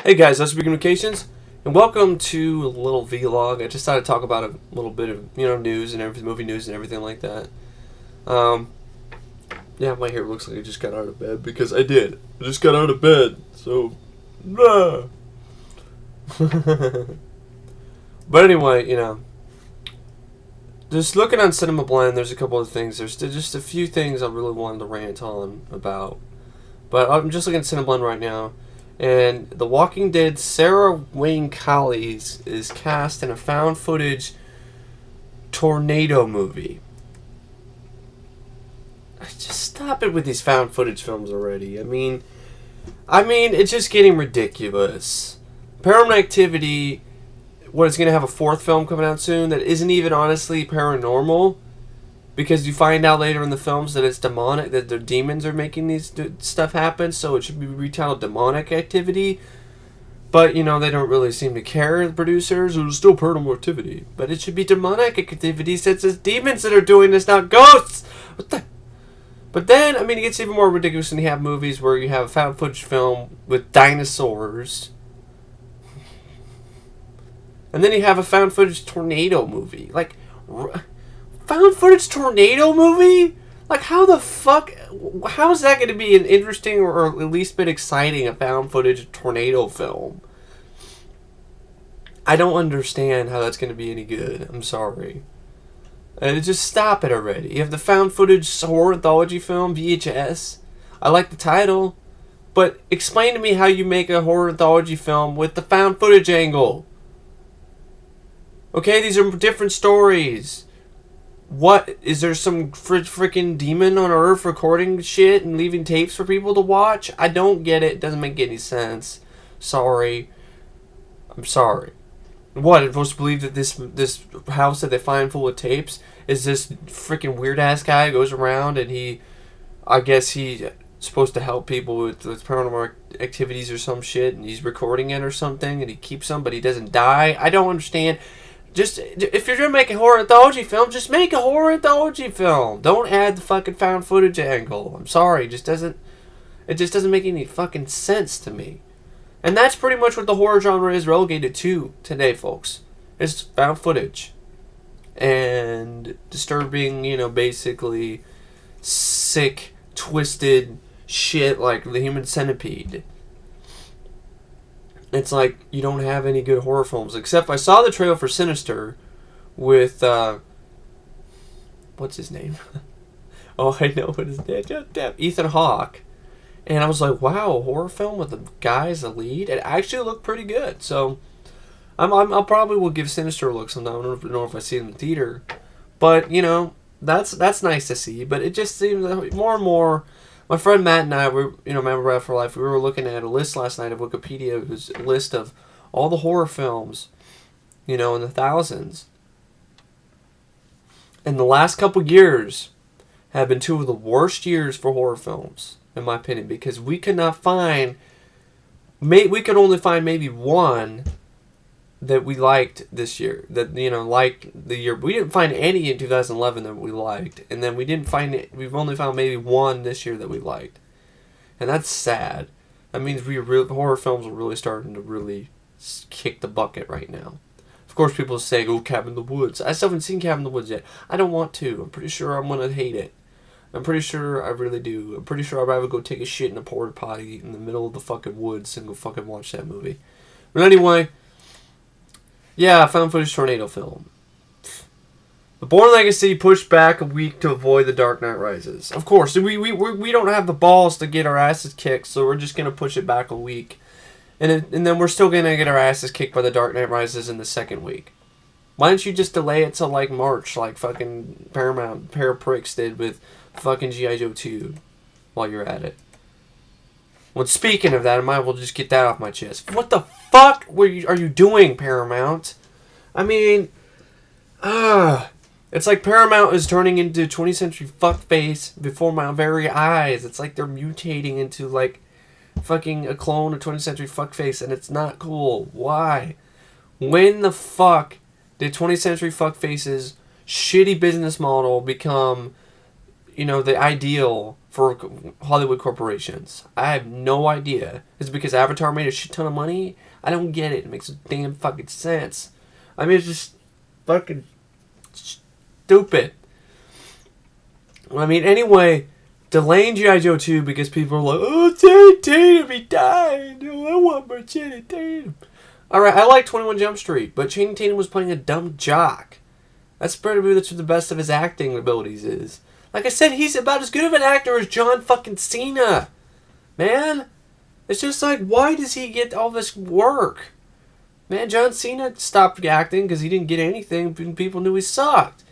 Hey guys, that's Communications, and welcome to a little vlog. I just thought I'd talk about a little bit of news and everything, movie news and everything like that. Yeah, my hair looks like I just got out of bed because I did. I just got out of bed, so. But anyway, just looking on Cinema Blend, there's a couple of things. There's just a few things I really wanted to rant on about, but I'm just looking at Cinema Blend right now. And The Walking Dead Sarah Wayne Callies is cast in a found footage tornado movie. Just stop it with these found footage films already. I mean, it's just getting ridiculous. Paranormal Activity, it's going to have a fourth film coming out soon that isn't even honestly paranormal. Because you find out later in the films that it's demonic, that the demons are making these stuff happen, so it should be retitled Demonic Activity. But, they don't really seem to care, the producers. It's still paranormal activity. But it should be Demonic Activity since it's demons that are doing this, not ghosts! What the? But then, it gets even more ridiculous when you have movies where you have a found footage film with dinosaurs. And then you have a found footage tornado movie. Found footage tornado movie? How the fuck? How is that going to be an interesting or at least bit exciting a found footage tornado film? I don't understand how that's going to be any good. I'm sorry. Just stop it already. You have the found footage horror anthology film, VHS. I like the title. But explain to me how you make a horror anthology film with the found footage angle. Okay, these are different stories. What? Is there some freaking demon on Earth recording shit and leaving tapes for people to watch? I don't get it. It doesn't make any sense. Sorry. I'm sorry. What? I'm supposed to believe that this house that they find full of tapes is this freaking weird ass guy who goes around and I guess he's supposed to help people with paranormal activities or some shit, and he's recording it or something, and he keeps them, but he doesn't die. I don't understand. Just, if you're going to make a horror anthology film, just make a horror anthology film. Don't add the fucking found footage angle. I'm sorry. It just doesn't make any fucking sense to me. And that's pretty much what the horror genre is relegated to today, folks. It's found footage. And disturbing, basically sick, twisted shit like the Human Centipede. It's like you don't have any good horror films. Except I saw the trailer for Sinister with, what's his name? Oh, I know what his name is. Ethan Hawke. And I was like, wow, a horror film with the guy as the lead? It actually looked pretty good. So, I'll probably will give Sinister a look sometime. I don't know if I see it in the theater. But, that's nice to see. But it just seems that more and more. My friend Matt and I, Remember Rat for Life, we were looking at a list last night of Wikipedia, whose list of all the horror films, in the thousands. And the last couple years have been two of the worst years for horror films, in my opinion, because we could only find maybe one that we liked this year, that, like the year. We didn't find any in 2011 that we liked, and then we've only found maybe one this year that we liked. And that's sad. That means horror films are really starting to really kick the bucket right now. Of course, people say, oh, Cabin in the Woods. I still haven't seen Cabin in the Woods yet. I don't want to. I'm pretty sure I'm going to hate it. I'm pretty sure I really do. I'm pretty sure I'd rather go take a shit in a porta potty in the middle of the fucking woods and go fucking watch that movie. But anyway, yeah, found footage tornado film. The Bourne Legacy pushed back a week to avoid The Dark Knight Rises. Of course, we don't have the balls to get our asses kicked, so we're just going to push it back a week. And then we're still going to get our asses kicked by The Dark Knight Rises in the second week. Why don't you just delay it till March, like fucking Paramount pair of pricks did with fucking G.I. Joe 2 while you're at it? Well, speaking of that, I might as well just get that off my chest. What the fuck are you doing, Paramount? It's like Paramount is turning into 20th century fuckface before my very eyes. It's like they're mutating into, fucking a clone of 20th century fuckface, and it's not cool. Why? When the fuck did 20th century fuckface's shitty business model become the ideal for Hollywood corporations. I have no idea. Is it because Avatar made a shit ton of money? I don't get it. It makes damn fucking sense. I mean, it's just fucking stupid. I mean, anyway, delaying G.I. Joe 2 because people are like, oh, Channing Tatum, he died. Oh, I want more Channing Tatum. Alright, I like 21 Jump Street, but Channing Tatum was playing a dumb jock. That's probably the best of his acting abilities is. Like I said, he's about as good of an actor as John fucking Cena. Man, it's just like, why does he get all this work? Man, John Cena stopped acting because he didn't get anything and people knew he sucked.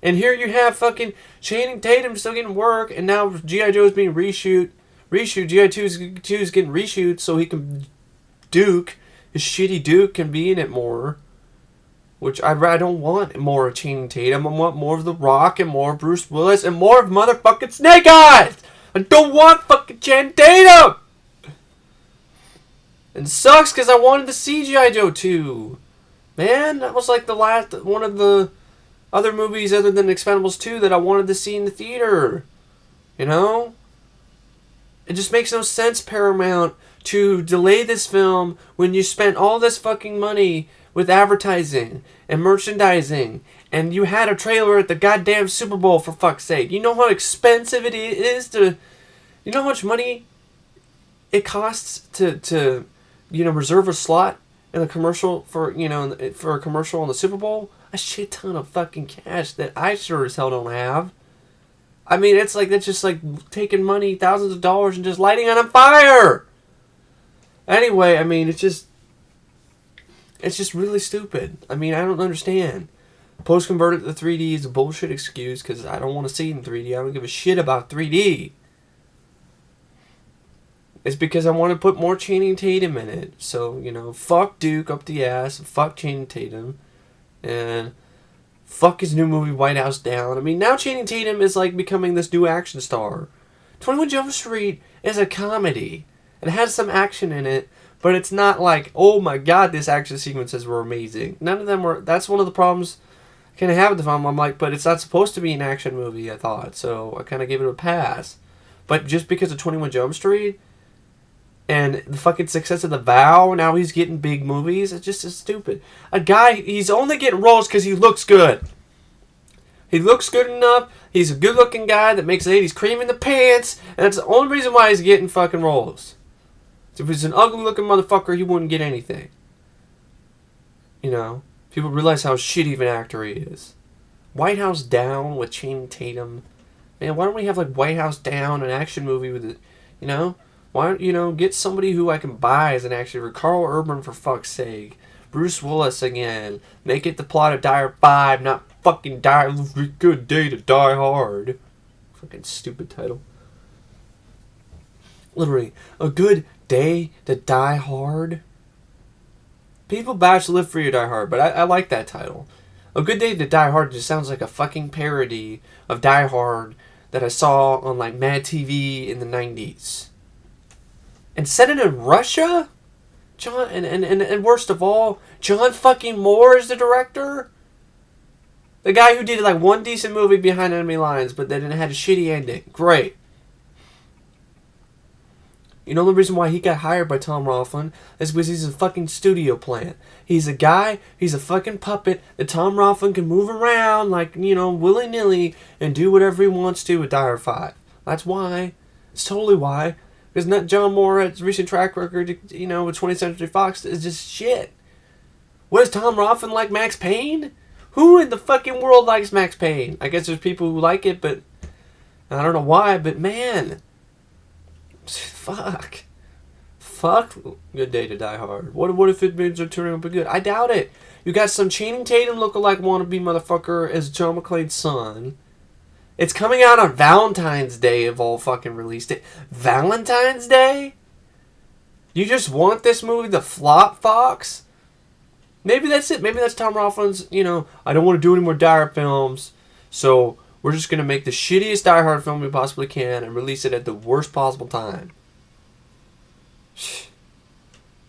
And here you have fucking Channing Tatum still getting work, and now G.I. Joe is being reshoot. G.I. 2 is getting reshoot so he can Duke. His shitty Duke can be in it more. Which I don't want more of Channing Tatum. I want more of The Rock and more of Bruce Willis and more of motherfucking Snake Eyes. I don't want fucking Channing Tatum. And it sucks because I wanted to see G.I. Joe 2. Man, that was like the last one of the other movies other than Expendables 2 that I wanted to see in the theater. You know? It just makes no sense, Paramount, to delay this film when you spent all this fucking money with advertising and merchandising, and you had a trailer at the goddamn Super Bowl, for fuck's sake. You know how expensive it is to... You know how much money it costs to reserve a slot in a commercial for a commercial on the Super Bowl? A shit ton of fucking cash that I sure as hell don't have. I mean, it's just like taking money, thousands of dollars, and just lighting it on fire. Anyway, I mean, it's just really stupid. I mean, I don't understand. Post-converted to 3D is a bullshit excuse because I don't want to see it in 3D. I don't give a shit about 3D. It's because I want to put more Channing Tatum in it. So, fuck Duke up the ass, fuck Channing Tatum, and fuck his new movie White House Down. I mean, now Channing Tatum is like becoming this new action star. 21 Jump Street is a comedy. It has some action in it, but it's not like, oh my god, this action sequences were amazing. None of them were. That's one of the problems I kind of have with the film. I'm like, but it's not supposed to be an action movie, I thought. So I kind of gave it a pass. But just because of 21 Jump Street and the fucking success of The Vow, now he's getting big movies. It's just stupid. A guy, he's only getting roles because he looks good. He looks good enough. He's a good-looking guy that makes ladies cream in the pants, and that's the only reason why he's getting fucking roles. If he's an ugly-looking motherfucker, he wouldn't get anything. People realize how shitty of an actor he is. White House Down with Channing Tatum. Man, why don't we have like White House Down, an action movie with it? Why don't get somebody who I can buy as an action hero? Carl Urban, for fuck's sake. Bruce Willis again. Make it the plot of Die Hard 5, not fucking Good Day to Die Hard. Fucking stupid title. Literally, a good day to Die Hard. People bash Live Free or Die Hard, but I like that title. A Good Day to Die Hard just sounds like a fucking parody of Die Hard that I saw on like Mad TV in the 90s. And set it in Russia? John, and worst of all, John fucking Moore is the director? The guy who did like one decent movie, Behind Enemy Lines, but then it had a shitty ending. Great. The reason why he got hired by Tom Rothman is because he's a fucking studio plant. He's a guy, he's a fucking puppet that Tom Rothman can move around like, willy-nilly and do whatever he wants to with Die Hard 5. That's why. It's totally why. Because not John More's recent track record, with 20th Century Fox is just shit. What is Tom Rothman like Max Payne? Who in the fucking world likes Max Payne? I guess there's people who like it, but I don't know why, but man. Fuck. Good Day to Die Hard. What if it means they're turning up good? I doubt it. You got some Channing Tatum lookalike wannabe motherfucker as John McClane's son. It's coming out on Valentine's Day of all fucking release date. Valentine's Day? You just want this movie to flop, Fox? Maybe that's it. Maybe that's Tom Rothman's, I don't want to do any more Die Hard films, so we're just going to make the shittiest Die Hard film we possibly can and release it at the worst possible time.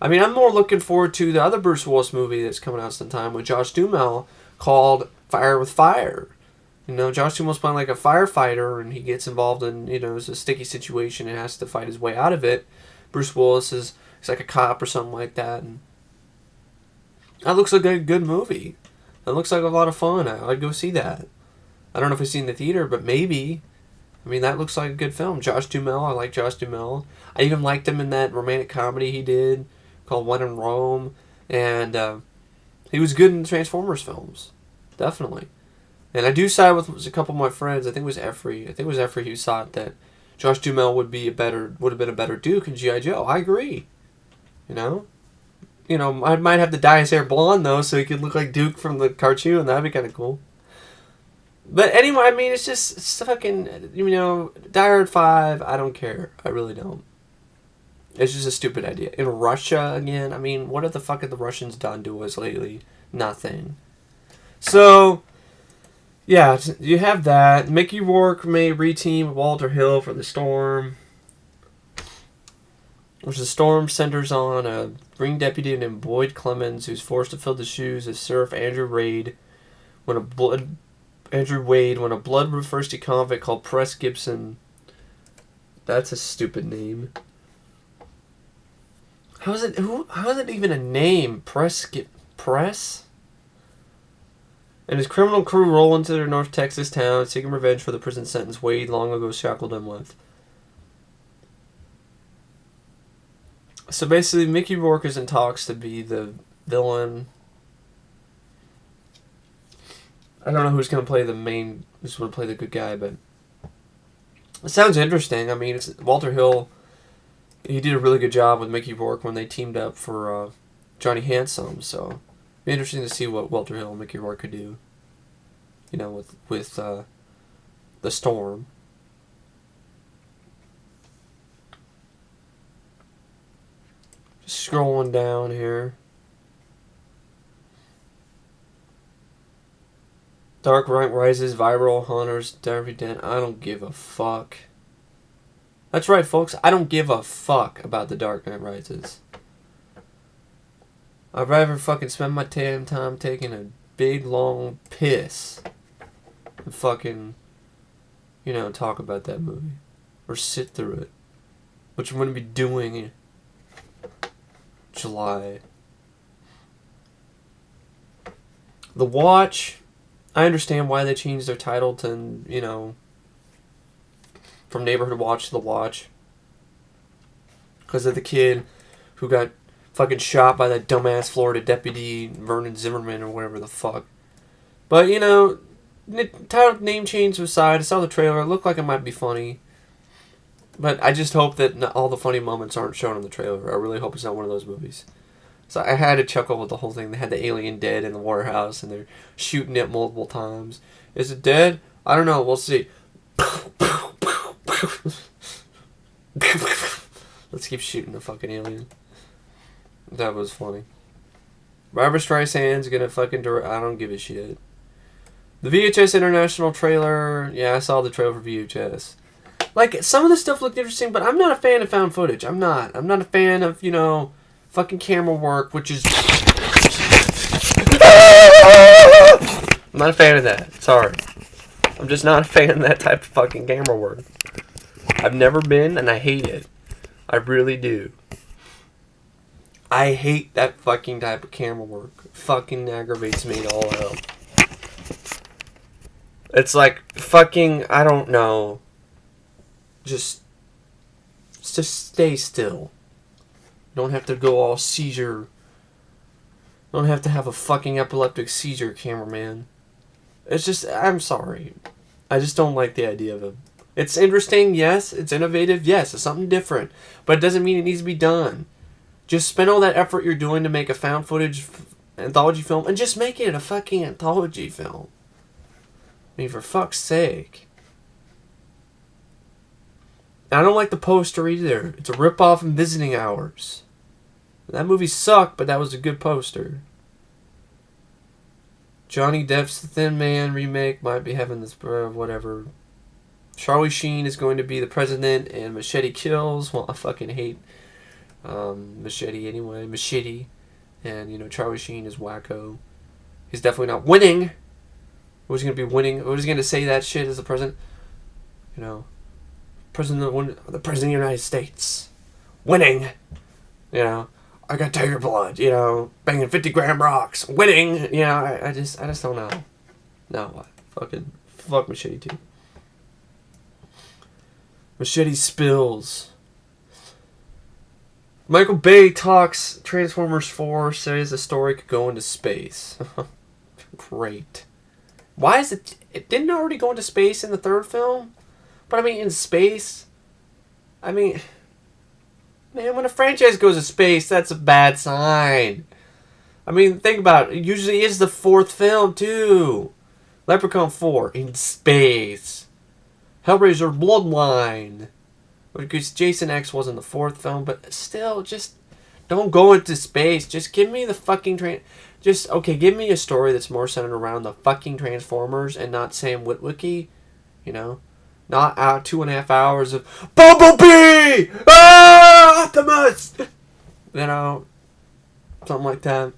I mean, I'm more looking forward to the other Bruce Willis movie that's coming out sometime with Josh Duhamel called Fire with Fire. You know, Josh Duhamel's playing like a firefighter, and he gets involved in, you know, it's a sticky situation and has to fight his way out of it. Bruce Willis he's like a cop or something like that, and that looks like a good movie. That looks like a lot of fun. I'd go see that. I don't know if I've seen it in the theater, but maybe. I mean, that looks like a good film. Josh Duhamel, I like Josh Duhamel. I even liked him in that romantic comedy he did called When in Rome, and he was good in the Transformers films, definitely. And I do side with a couple of my friends. I think it was Effrey who thought that Josh Duhamel would have been a better Duke in G.I. Joe. I agree. You know, I might have to dye his hair blonde though, so he could look like Duke from the cartoon. That'd be kind of cool. But anyway, I mean, it's fucking, you know, Die Hard 5, I don't care. I really don't. It's just a stupid idea. In Russia, again, I mean, what have the fuck have the Russians done to us lately? Nothing. So, yeah, you have that. Mickey Rourke may reteam with Walter Hill for The Storm. Which The Storm centers on a Green deputy named Boyd Clemens who's forced to fill the shoes of Sheriff Andrew Wade when a bloodthirsty convict called Press Gibson. That's a stupid name. How is it even a name? Press? And his criminal crew roll into their North Texas town, seeking revenge for the prison sentence Wade long ago shackled them with. So basically, Mickey Rourke is in talks to be the villain. I don't know who's going to play the good guy, but it sounds interesting. I mean, it's Walter Hill. He did a really good job with Mickey Rourke when they teamed up for Johnny Handsome. So it'd be interesting to see what Walter Hill and Mickey Rourke could do. You know, with The Storm. Just scrolling down here. Dark Knight Rises, viral hunters, Derby Den. I don't give a fuck. That's right, folks. I don't give a fuck about The Dark Knight Rises. I'd rather fucking spend my time taking a big, long piss than fucking, you know, talk about that movie. Or sit through it. Which I'm going to be doing in July. The Watch. I understand why they changed their title to, you know, from Neighborhood Watch to The Watch. Because of the kid who got fucking shot by that dumbass Florida deputy, Vernon Zimmerman, or whatever the fuck. But, you know, title name change aside, I saw the trailer. It looked like it might be funny. But I just hope that all the funny moments aren't shown in the trailer. I really hope it's not one of those movies. So I had to chuckle with the whole thing. They had the alien dead in the warehouse, and they're shooting it multiple times. Is it dead? I don't know. We'll see. Let's keep shooting the fucking alien. That was funny. Barbra Streisand's gonna fucking direct. I don't give a shit. The VHS International trailer. Yeah, I saw the trailer for VHS. Like, some of the stuff looked interesting, but I'm not a fan of found footage. I'm not a fan of, you know, fucking camera work, which is... I'm not a fan of that. Sorry. I'm just not a fan of that type of fucking camera work. I've never been, and I hate it. I really do. I hate that fucking type of camera work. It fucking aggravates me all out. It's like fucking, I don't know. Just stay still. Don't have to go all seizure. Don't have to have a fucking epileptic seizure, cameraman. It's just, I'm sorry. I just don't like the idea of it. It's interesting, yes. It's innovative, yes. It's something different. But it doesn't mean it needs to be done. Just spend all that effort you're doing to make a found footage anthology film and just make it a fucking anthology film. I mean, for fuck's sake. I don't like the poster either. It's a ripoff of Visiting Hours. That movie sucked, but that was a good poster. Johnny Depp's The Thin Man remake might be having this, whatever. Charlie Sheen is going to be the president, and Machete Kills. Well, I fucking hate Machete anyway. Machete. And, you know, Charlie Sheen is wacko. He's definitely not winning. Was he going to be winning? Was he going to say that shit as the president? You know, the president of the United States. Winning! You know, I got tiger blood, you know, banging 50-gram rocks. Winning! You know, I just don't know. No, what? Fuck Machete 2. Machete spills. Michael Bay talks Transformers 4, says the story could go into space. Great. Why is it... It didn't already go into space in the third film? But I mean, in space... I mean... Man, when a franchise goes to space, that's a bad sign. I mean, think about it. It usually is the fourth film, too. Leprechaun 4, in space. Hellraiser Bloodline. Because Jason X wasn't the fourth film, but still, just don't go into space. Just give me the fucking give me a story that's more centered around the fucking Transformers and not Sam Witwicky, you know? Not out 2.5 hours of Bumblebee! Ah! Optimus! You know, something like that.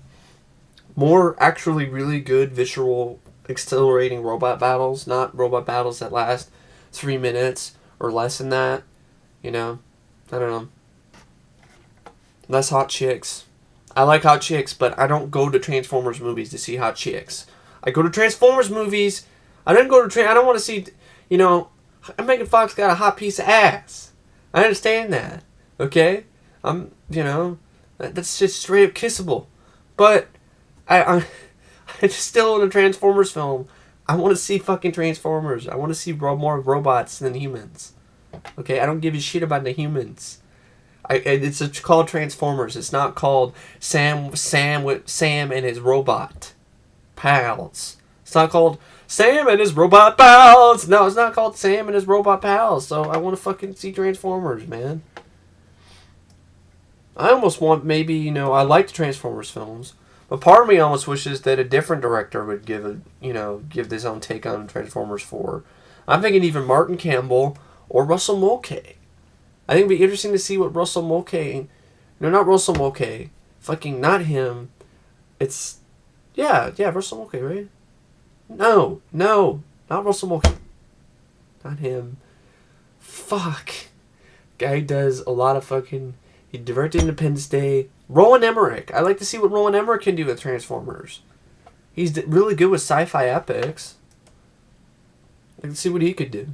More actually really good visual, exhilarating robot battles, not robot battles that last 3 minutes or less than that. You know, I don't know. Less hot chicks. I like hot chicks, but I don't go to Transformers movies to see hot chicks. I go to Transformers movies. I don't want to see, you know, Megan Fox got a hot piece of ass. I understand that. Okay? You know, that's just straight up kissable. But I'm still in a Transformers film. I want to see fucking Transformers. I want to see more robots than humans. Okay? I don't give a shit about the humans. It's called Transformers. It's not called Sam and his robot pals. It's not called Sam and his robot pals. No, it's not called Sam and his robot pals. So I want to fucking see Transformers, man. I almost want maybe, you know, I like the Transformers films, but part of me almost wishes that a different director would give his own take on Transformers 4. I'm thinking even Martin Campbell or Russell Mulcahy. I think it'd be interesting to see what Russell Mulcahy... No, not Russell Mulcahy. Fucking not him. It's... Yeah, Russell Mulcahy, right? No, not Russell Mulcahy. Not him. Fuck. Guy does a lot of fucking... He directed Independence Day. Roland Emmerich. I like to see what Roland Emmerich can do with Transformers. He's really good with sci-fi epics. I can see what he could do.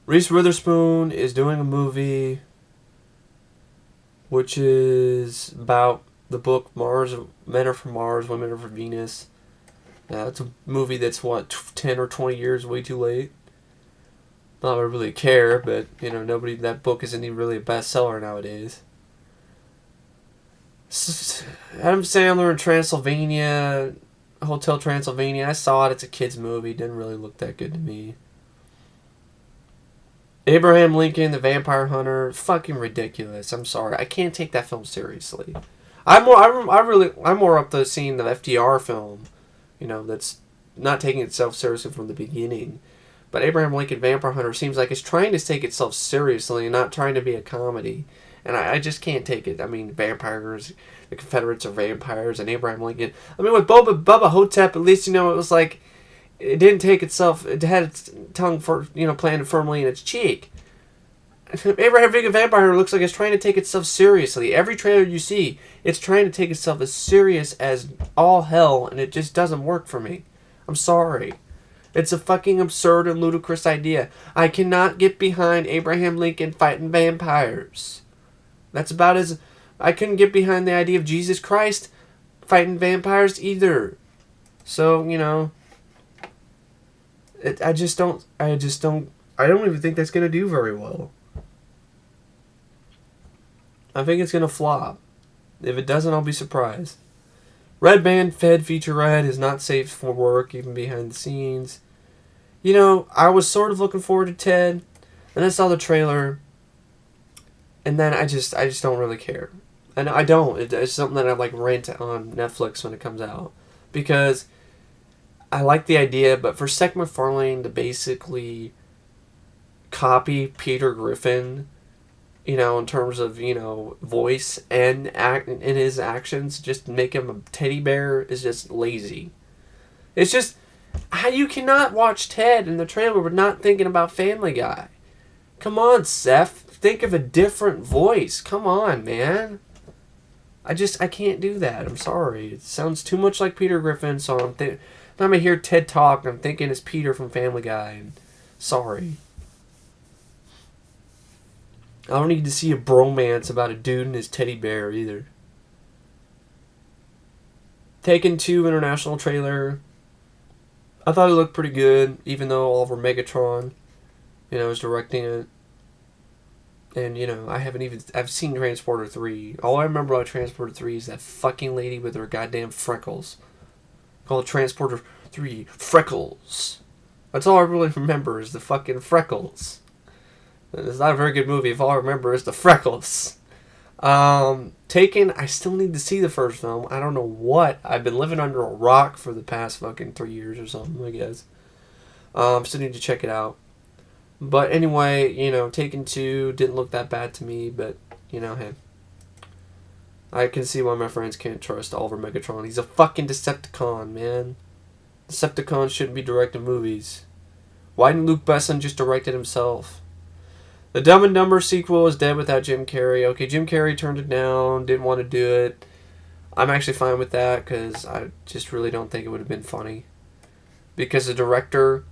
Reese Witherspoon is doing a movie which is about the book Mars. Men are from Mars, women are from Venus. It's a movie that's, 10 or 20 years way too late. Not that I really care, but, you know, that book isn't even really a bestseller nowadays. Adam Sandler in Transylvania, Hotel Transylvania. I saw it. It's a kid's movie. Didn't really look that good to me. Abraham Lincoln, the Vampire Hunter, fucking ridiculous. I'm sorry, I can't take that film seriously. I'm more up to seeing the FDR film, you know, that's not taking itself seriously from the beginning. But Abraham Lincoln, Vampire Hunter seems like it's trying to take itself seriously and not trying to be a comedy, and I just can't take it. I mean, vampires, the Confederates are vampires, and Abraham Lincoln. I mean, with Bubba Hotep, at least, you know, it was like. It didn't take itself. It had its tongue planted firmly in its cheek. Abraham Lincoln Vampire looks like it's trying to take itself seriously. Every trailer you see, it's trying to take itself as serious as all hell, and it just doesn't work for me. I'm sorry. It's a fucking absurd and ludicrous idea. I cannot get behind Abraham Lincoln fighting vampires. That's about as... I couldn't get behind the idea of Jesus Christ fighting vampires either. So, you know... I don't even think that's going to do very well. I think it's going to flop. If it doesn't, I'll be surprised. Red Band Fed featurette is not safe for work, even behind the scenes. You know, I was sort of looking forward to Ted, and I saw the trailer, and then I just don't really care. And I don't. It's something that I like rent on Netflix when it comes out. Because... I like the idea, but for Seth MacFarlane to basically copy Peter Griffin, you know, in terms of, you know, voice and act in his actions, just make him a teddy bear is just lazy. It's just, How you cannot watch Ted in the trailer but not thinking about Family Guy? Come on, Seth. Think of a different voice. Come on, man. I can't do that. I'm sorry. It sounds too much like Peter Griffin, so I'm gonna hear Ted talk, I'm thinking it's Peter from Family Guy. And sorry. I don't need to see a bromance about a dude and his teddy bear either. Taken 2 international trailer. I thought it looked pretty good, even though Oliver Megatron, is directing it. And, I've seen Transporter 3. All I remember about Transporter 3 is that fucking lady with her goddamn freckles. Called Transporter 3 Freckles. That's all I really remember is the fucking freckles. It's not a very good movie if all I remember is the freckles. Taken, I still need to see the first film. I don't know what. I've been living under a rock for the past fucking 3 years or something, I guess. Still need to check it out. But anyway, Taken 2 didn't look that bad to me, but, hey. I can see why my friends can't trust Oliver Megatron. He's a fucking Decepticon, man. Decepticons shouldn't be directing movies. Why didn't Luke Besson just direct it himself? The Dumb and Dumber sequel is dead without Jim Carrey. Okay, Jim Carrey turned it down, didn't want to do it. I'm actually fine with that, because I just really don't think it would have been funny. Because the directors,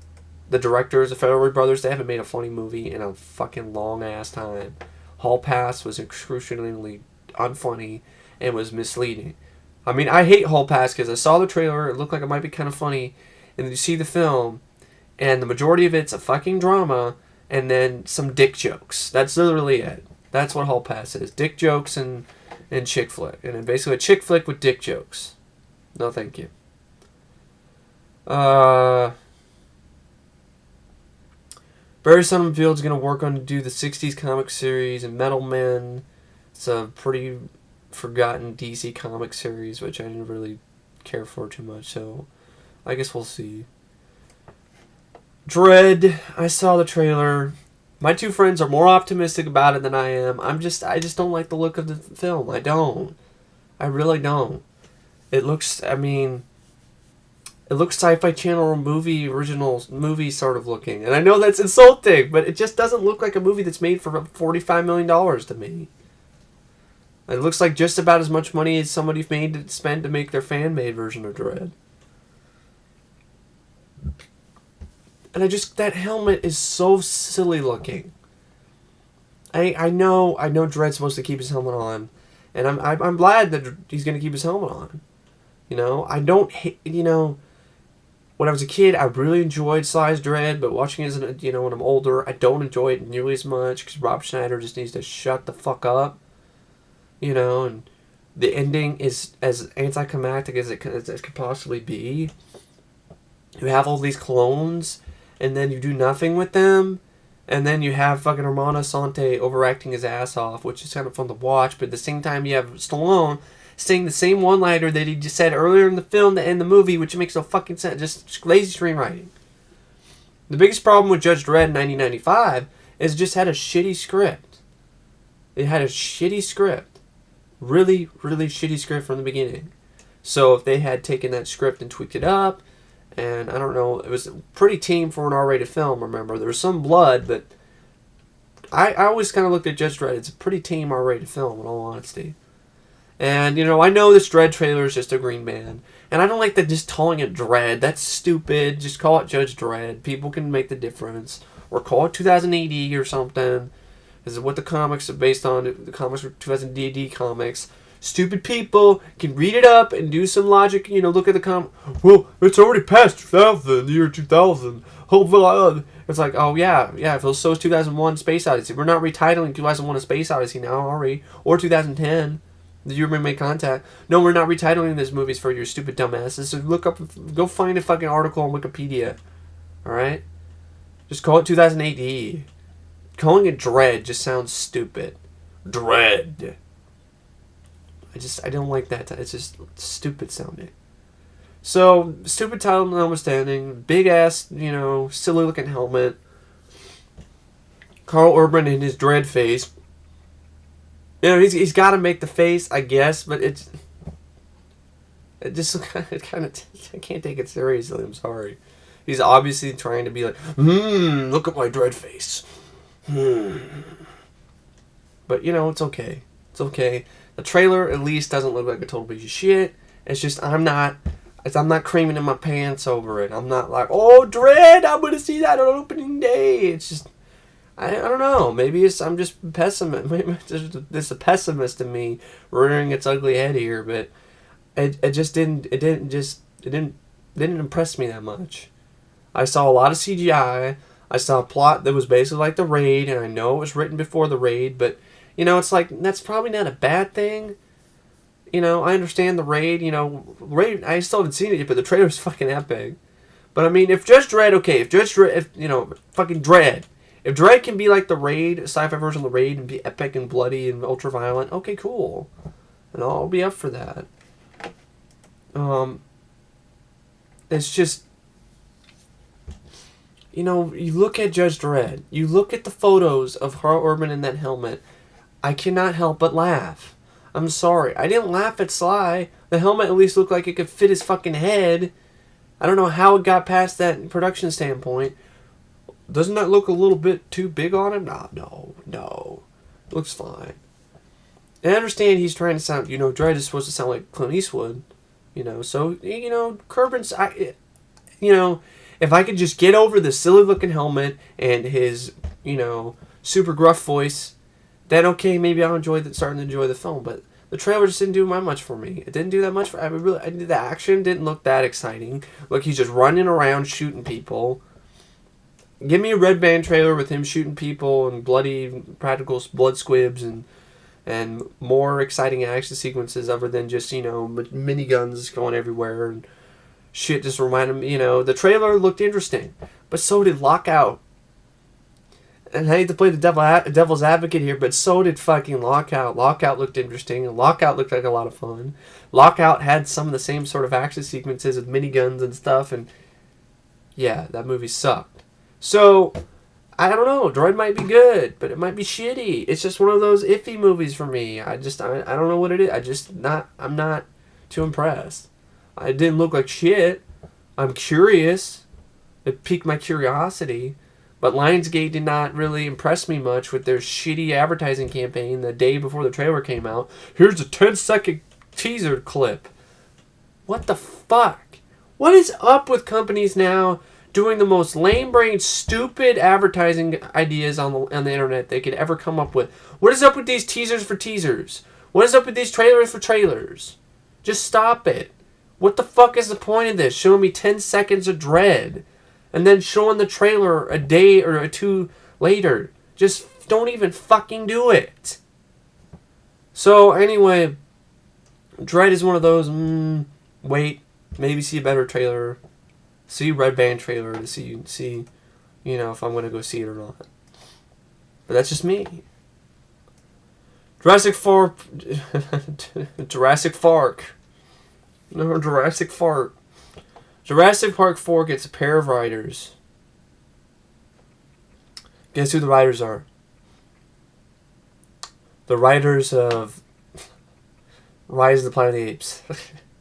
the Farrelly brothers, they haven't made a funny movie in a fucking long-ass time. Hall Pass was excruciatingly unfunny and was misleading. I mean, I hate Hall Pass because I saw the trailer, it looked like it might be kind of funny, and then you see the film, and the majority of it's a fucking drama, and then some dick jokes. That's literally it. That's what Hall Pass is. Dick jokes and chick flick. And basically a chick flick with dick jokes. No thank you. Barry Sonnenfeld's going to work on do the 60s comic series and Metal Men. It's a pretty forgotten DC comic series, which I didn't really care for too much, so I guess we'll see. Dread, I saw the trailer. My 2 friends are more optimistic about it than I am. I just don't like the look of the film. I don't. I really don't. It looks Sci-Fi Channel original movie sort of looking. And I know that's insulting, but it just doesn't look like a movie that's made for $45 million to me. It looks like just about as much money as somebody spent to make their fan-made version of Dread. And that helmet is so silly looking. I know Dredd's supposed to keep his helmet on, and I'm glad that he's gonna keep his helmet on. I don't hate. When I was a kid, I really enjoyed Sly's Dredd, but watching it when I'm older, I don't enjoy it nearly as much because Rob Schneider just needs to shut the fuck up. And the ending is as anticlimactic as it could possibly be. You have all these clones, and then you do nothing with them, and then you have fucking Hermano Sante overacting his ass off, which is kind of fun to watch, but at the same time you have Stallone saying the same one-liner that he just said earlier in the film to end the movie, which makes no fucking sense. Just lazy screenwriting. The biggest problem with Judge Dredd in 1995 is it just had a shitty script. It had a shitty script. Really, really shitty script from the beginning. So if they had taken that script and tweaked it up, and I don't know, it was pretty tame for an R-rated film, remember. There was some blood, but I always kind of looked at Judge Dredd. It's a pretty tame R-rated film, in all honesty. And, I know this Dredd trailer is just a green band. And I don't like just calling it Dredd. That's stupid. Just call it Judge Dredd. People can make the difference. Or call it 2000 AD or something. This is what the comics are based on. The comics are 2000 AD comics. Stupid people can read it up and do some logic, look at the well, it's already past 2000, the year 2000. It's like, oh yeah, so is 2001 Space Odyssey. We're not retitling 2001 A Space Odyssey now, are we? Or 2010, the year we made contact. No, we're not retitling these movies for your stupid dumbasses. So go find a fucking article on Wikipedia. Alright? Just call it 2000 AD. Calling it Dread just sounds stupid. Dread. I don't like that. It's just stupid sounding. So, stupid title notwithstanding, big ass, silly looking helmet. Carl Urban in his Dread face. He's got to make the face, I guess, but it kind of I can't take it seriously. I'm sorry. He's obviously trying to be like, look at my dread face. But, you know, it's okay. It's okay. The trailer, at least, doesn't look like a total piece of shit. It's just, I'm not creaming in my pants over it. I'm not like, oh, Dread, I'm going to see that on opening day. It's just, I don't know. Maybe I'm just pessimist. Maybe there's a pessimist in me rearing its ugly head here, but it didn't impress me that much. I saw a lot of CGI. I saw a plot that was basically like The Raid, and I know it was written before The Raid, but, you know, it's like, that's probably not a bad thing. You know, I understand The Raid, you know, Raid, I still haven't seen it yet, but the trailer's fucking epic. But, I mean, if Judge Dredd, okay, fucking Dredd, if Dredd can be like The Raid, a sci-fi version of The Raid, and be epic and bloody and ultra-violent, okay, cool. And I'll be up for that. It's just, you know, you look at Judge Dredd, you look at the photos of Carl Urban in that helmet, I cannot help but laugh. I'm sorry. I didn't laugh at Sly. The helmet at least looked like it could fit his fucking head. I don't know how it got past that production standpoint. Doesn't that look a little bit too big on him? No. It looks fine. And I understand he's trying to sound, you know, Dredd is supposed to sound like Clint Eastwood. You know, so, you know, Kerbin's, you know, if I could just get over the silly looking helmet and his, you know, super gruff voice, then okay, maybe I'll starting to enjoy the film. But the trailer just didn't do much for me. It didn't do that much for the action didn't look that exciting. Look, he's just running around shooting people. Give me a Red Band trailer with him shooting people and bloody practical blood squibs and more exciting action sequences other than just, you know, miniguns going everywhere and shit. Just reminded me, you know, the trailer looked interesting, but so did Lockout. And I hate to play the devil's advocate here, but so did fucking Lockout. Lockout looked interesting, and Lockout looked like a lot of fun. Lockout had some of the same sort of action sequences with miniguns and stuff, and yeah, that movie sucked. So, I don't know, Droid might be good, but it might be shitty. It's just one of those iffy movies for me. I don't know what it is. I'm not too impressed. It didn't look like shit. I'm curious. It piqued my curiosity. But Lionsgate did not really impress me much with their shitty advertising campaign the day before the trailer came out. Here's a 10-second teaser clip. What the fuck? What is up with companies now doing the most lame-brained, stupid advertising ideas on the internet they could ever come up with? What is up with these teasers for teasers? What is up with these trailers for trailers? Just stop it. What the fuck is the point of this? Showing me 10 seconds of Dread and then showing the trailer a day or two later. Just don't even fucking do it. So anyway, Dread is one of those, wait, maybe see a better trailer. See Red Band trailer to see, you know, if I'm going to go see it or not. But that's just me. Jurassic Park. No, Jurassic Park. Jurassic Park 4 gets a pair of writers. Guess who the writers are? The writers of Rise of the Planet of the Apes.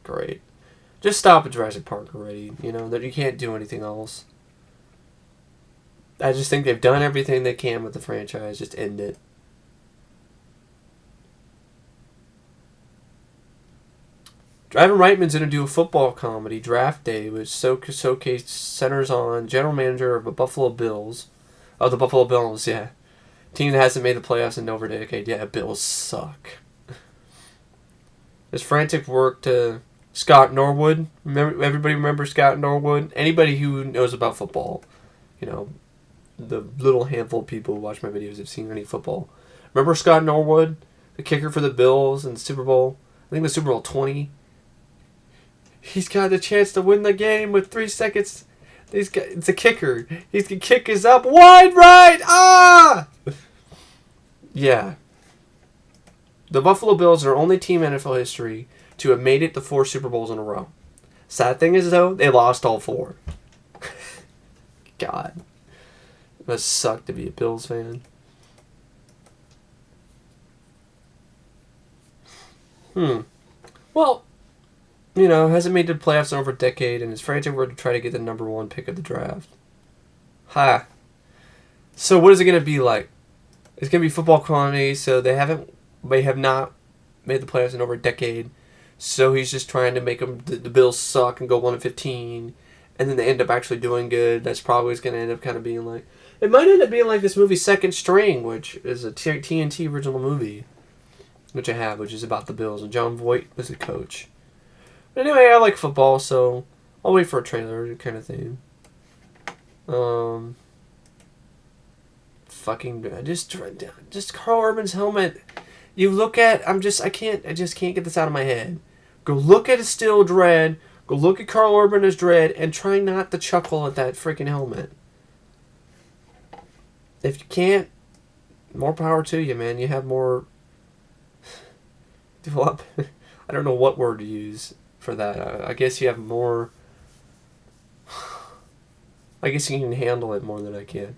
Great. Just stop at Jurassic Park already. You know, that you can't do anything else. I just think they've done everything they can with the franchise. Just end it. Ivan Reitman's going to do a football comedy, Draft Day, which showcase centers on general manager of the Buffalo Bills. Oh, the Buffalo Bills, yeah. Team that hasn't made the playoffs in over a decade. Yeah, Bills suck. His frantic work to Scott Norwood. Everybody remember Scott Norwood? Anybody who knows about football, you know, the little handful of people who watch my videos have seen any football. Remember Scott Norwood, the kicker for the Bills in the Super Bowl? I think it was Super Bowl 20. He's got the chance to win the game with 3 seconds. It's a kicker. He's going to kick his up wide right. Ah! Yeah. The Buffalo Bills are the only team in NFL history to have made it to 4 Super Bowls in a row. Sad thing is, though, they lost all 4. God. It must suck to be a Bills fan. Well, You know, hasn't made the playoffs in over a decade and is frantic to try to get the number 1 pick of the draft. Ha. So what is it going to be like? It's going to be football comedy, so they have not made the playoffs in over a decade. So he's just trying to make them, the Bills suck and go 1-15, and then they end up actually doing good. That's probably what's going to end up kind of being like. It might end up being like this movie Second String, which is a TNT original movie, which I have, which is about the Bills, and John Voight was the coach. But anyway, I like football, so I'll wait for a trailer kind of thing. Just Carl Urban's helmet. You look at, I just can't get this out of my head. Go look at a still Dredd. Go look at Carl Urban as Dredd, and try not to chuckle at that freaking helmet. If you can't, more power to you, man. You have more. Develop. I don't know what word to use for that. I guess you have more. I guess you can handle it more than I can.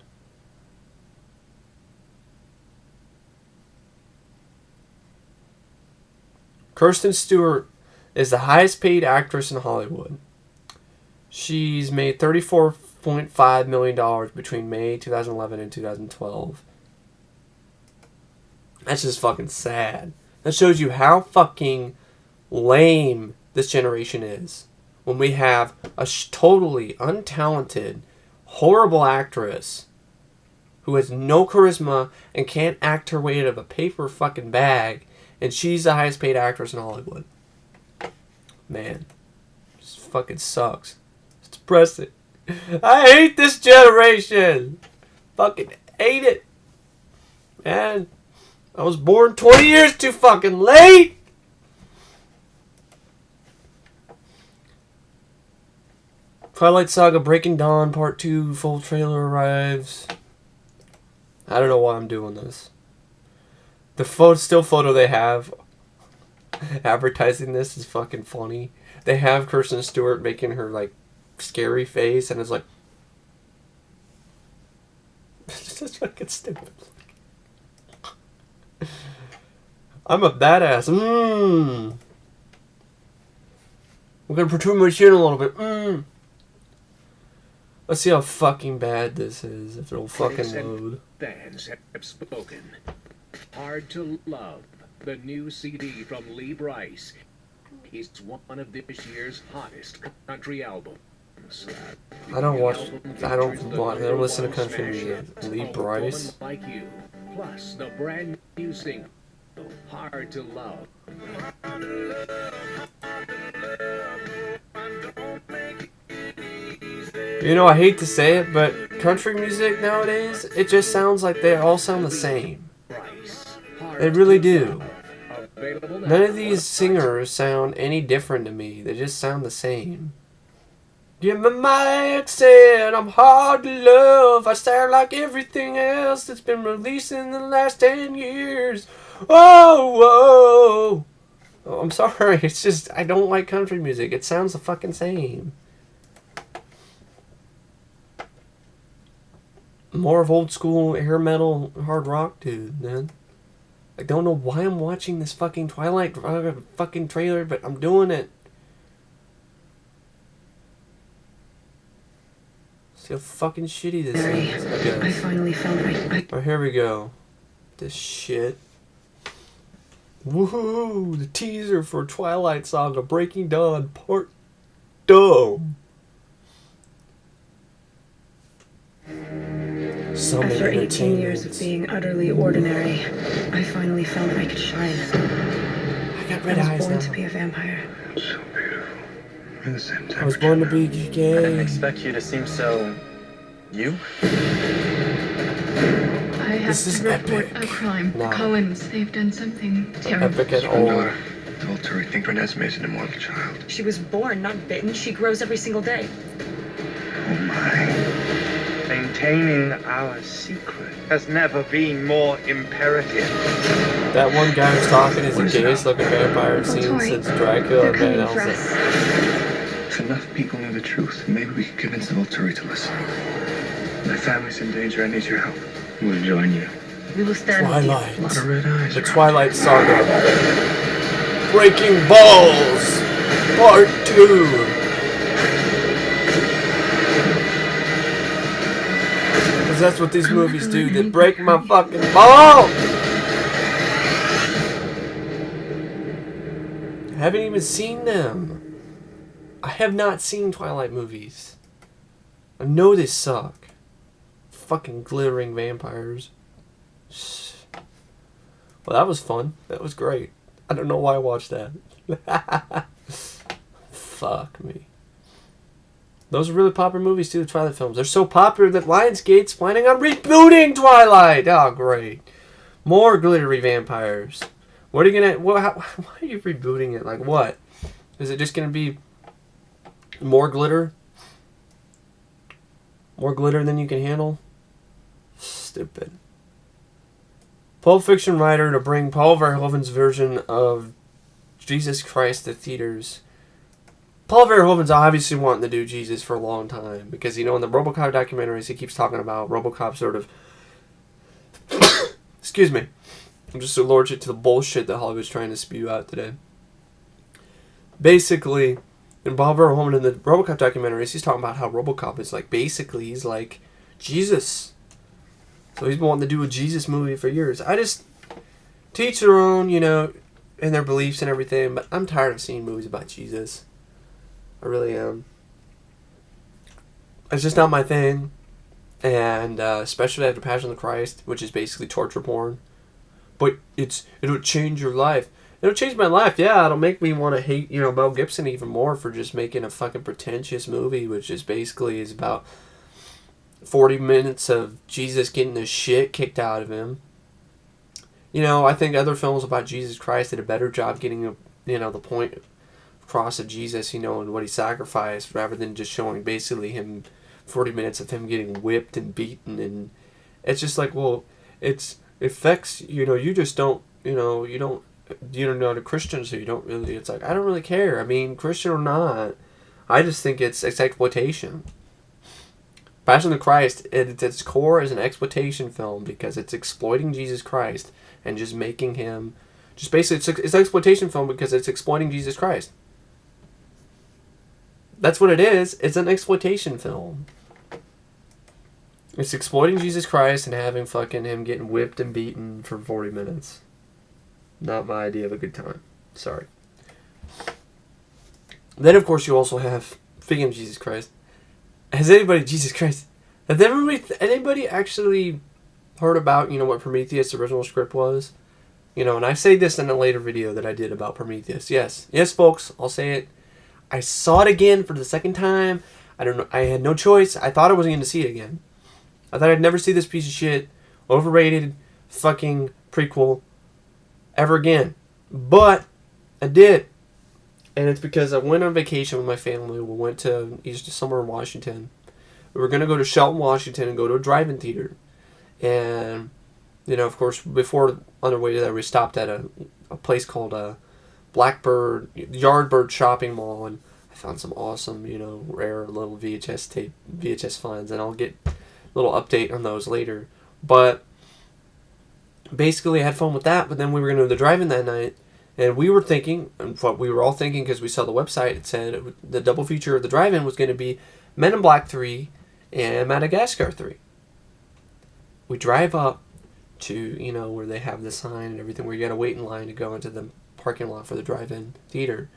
Kristen Stewart is the highest paid actress in Hollywood. She's made $34.5 million between May 2011 and 2012. That's just fucking sad. That shows you how fucking lame this generation is. When we have a totally untalented, horrible actress who has no charisma and can't act her way out of a paper fucking bag, and she's the highest paid actress in Hollywood. Man, this fucking sucks. It's depressing. I hate this generation. Fucking hate it. Man, I was born 20 years too fucking late. Twilight Saga Breaking Dawn Part 2 full trailer arrives. I don't know why I'm doing this. The still photo they have advertising this is fucking funny. They have Kristen Stewart making her like scary face, and it's like it's just fucking stupid. I'm a badass. I'm gonna protrude my chin a little bit. Let's see how fucking bad this is. If it'll fucking load. Fans have spoken. Hard to Love, the new CD from Lee Brice. He's one of this year's hottest country albums. I don't listen to country music. Lee Brice. Like You, plus the brand new single, Hard to Love. You know, I hate to say it, but country music nowadays, it just sounds like they all sound the same. They really do. None of these singers sound any different to me. They just sound the same. Yeah, my ex said I'm hard to love. I sound like everything else that's been released in the last 10 years. Oh, I'm sorry. It's just, I don't like country music. It sounds the fucking same. More of old school hair metal hard rock, dude, man. I don't know why I'm watching this fucking Twilight fucking trailer, but I'm doing it. See how fucking shitty this is. I finally found it. Oh, here we go. This shit. Woohoo! The teaser for Twilight Saga Breaking Dawn Part 2. After 18 years of being utterly ordinary, I finally found that I could shine. I got red eyes now. I was born to be a vampire. So beautiful. We're the same I was born to be gay. I didn't expect you to seem so... you? I have to report a crime. The Cohens, they've done something terrible. Epic at all. Daughter told her we think Renesmee is an immortal child. She was born, not bitten. She grows every single day. Oh my. Maintaining our secret has never been more imperative. That one guy who's talking is the gayest looking vampire I've seen since Dracula and Van Helsing. If enough people knew the truth, maybe we could convince the Volturi to listen. My family's in danger. I need your help. We'll join you. We will stand Twilight. A lot of red eyes. The Twilight Saga. Breaking balls. Part 2. Because that's what these movies do. They break my fucking ball. I haven't even seen them. I have not seen Twilight movies. I know they suck. Fucking glittering vampires. Well, that was fun. That was great. I don't know why I watched that. Fuck me. Those are really popular movies too, the Twilight films. They're so popular that Lionsgate's planning on rebooting Twilight. Oh, great. More glittery vampires. What are you gonna... why are you rebooting it? Like what? Is it just gonna be more glitter? More glitter than you can handle? Stupid. Pulp Fiction writer to bring Paul Verhoeven's version of Jesus Christ to theaters. Paul Verhoeven's obviously wanting to do Jesus for a long time. Because, you know, in the Robocop documentaries, he keeps talking about Robocop sort of... Excuse me. I'm just allergic to the bullshit that Hollywood's trying to spew out today. Basically, in Paul Verhoeven in the Robocop documentaries, he's talking about how Robocop is like, basically, he's like Jesus. So he's been wanting to do a Jesus movie for years. I just, to each their own, you know, and their beliefs and everything, but I'm tired of seeing movies about Jesus. I really am. It's just not my thing. And especially after Passion of the Christ, which is basically torture porn. But it'll change your life. It'll change my life, yeah. It'll make me want to hate, you know, Mel Gibson even more for just making a fucking pretentious movie, which is basically is about 40 minutes of Jesus getting the shit kicked out of him. You know, I think other films about Jesus Christ did a better job getting, you know, the point across of Jesus, you know, and what he sacrificed, rather than just showing basically him 40 minutes of him getting whipped and beaten. And it's just like, well, it affects, you know, you just don't, you know, you're not a Christian, so you don't really, it's like, I don't really care. I mean, Christian or not, I just think it's exploitation. Passion of the Christ, at its core, is an exploitation film because it's exploiting Jesus Christ and just making him, just basically, it's an exploitation film because it's exploiting Jesus Christ. That's what it is. It's an exploitation film. It's exploiting Jesus Christ and having fucking him getting whipped and beaten for 40 minutes. Not my idea of a good time. Sorry. Then, of course, you also have, speaking of Jesus Christ, has anybody actually heard about, you know, what Prometheus' original script was? You know, and I say this in a later video that I did about Prometheus. Yes, folks, I'll say it. I saw it again for the second time. I don't know. I had no choice. I thought I wasn't going to see it again. I thought I'd never see this piece of shit, overrated, fucking prequel ever again. But I did. And it's because I went on vacation with my family. We went to somewhere in Washington. We were going to go to Shelton, Washington and go to a drive-in theater. And, you know, of course, before on our way to that, we stopped at a place called Blackbird, Yardbird Shopping Mall. And I found some awesome, you know, rare little VHS finds. And I'll get a little update on those later. But basically, I had fun with that. But then we were going to the drive-in that night. And we were thinking, and what we were all thinking because we saw the website, it said the double feature of the drive-in was going to be Men in Black 3 and Madagascar 3. We drive up to, you know, where they have the sign and everything, where you got to wait in line to go into the parking lot for the drive-in theater.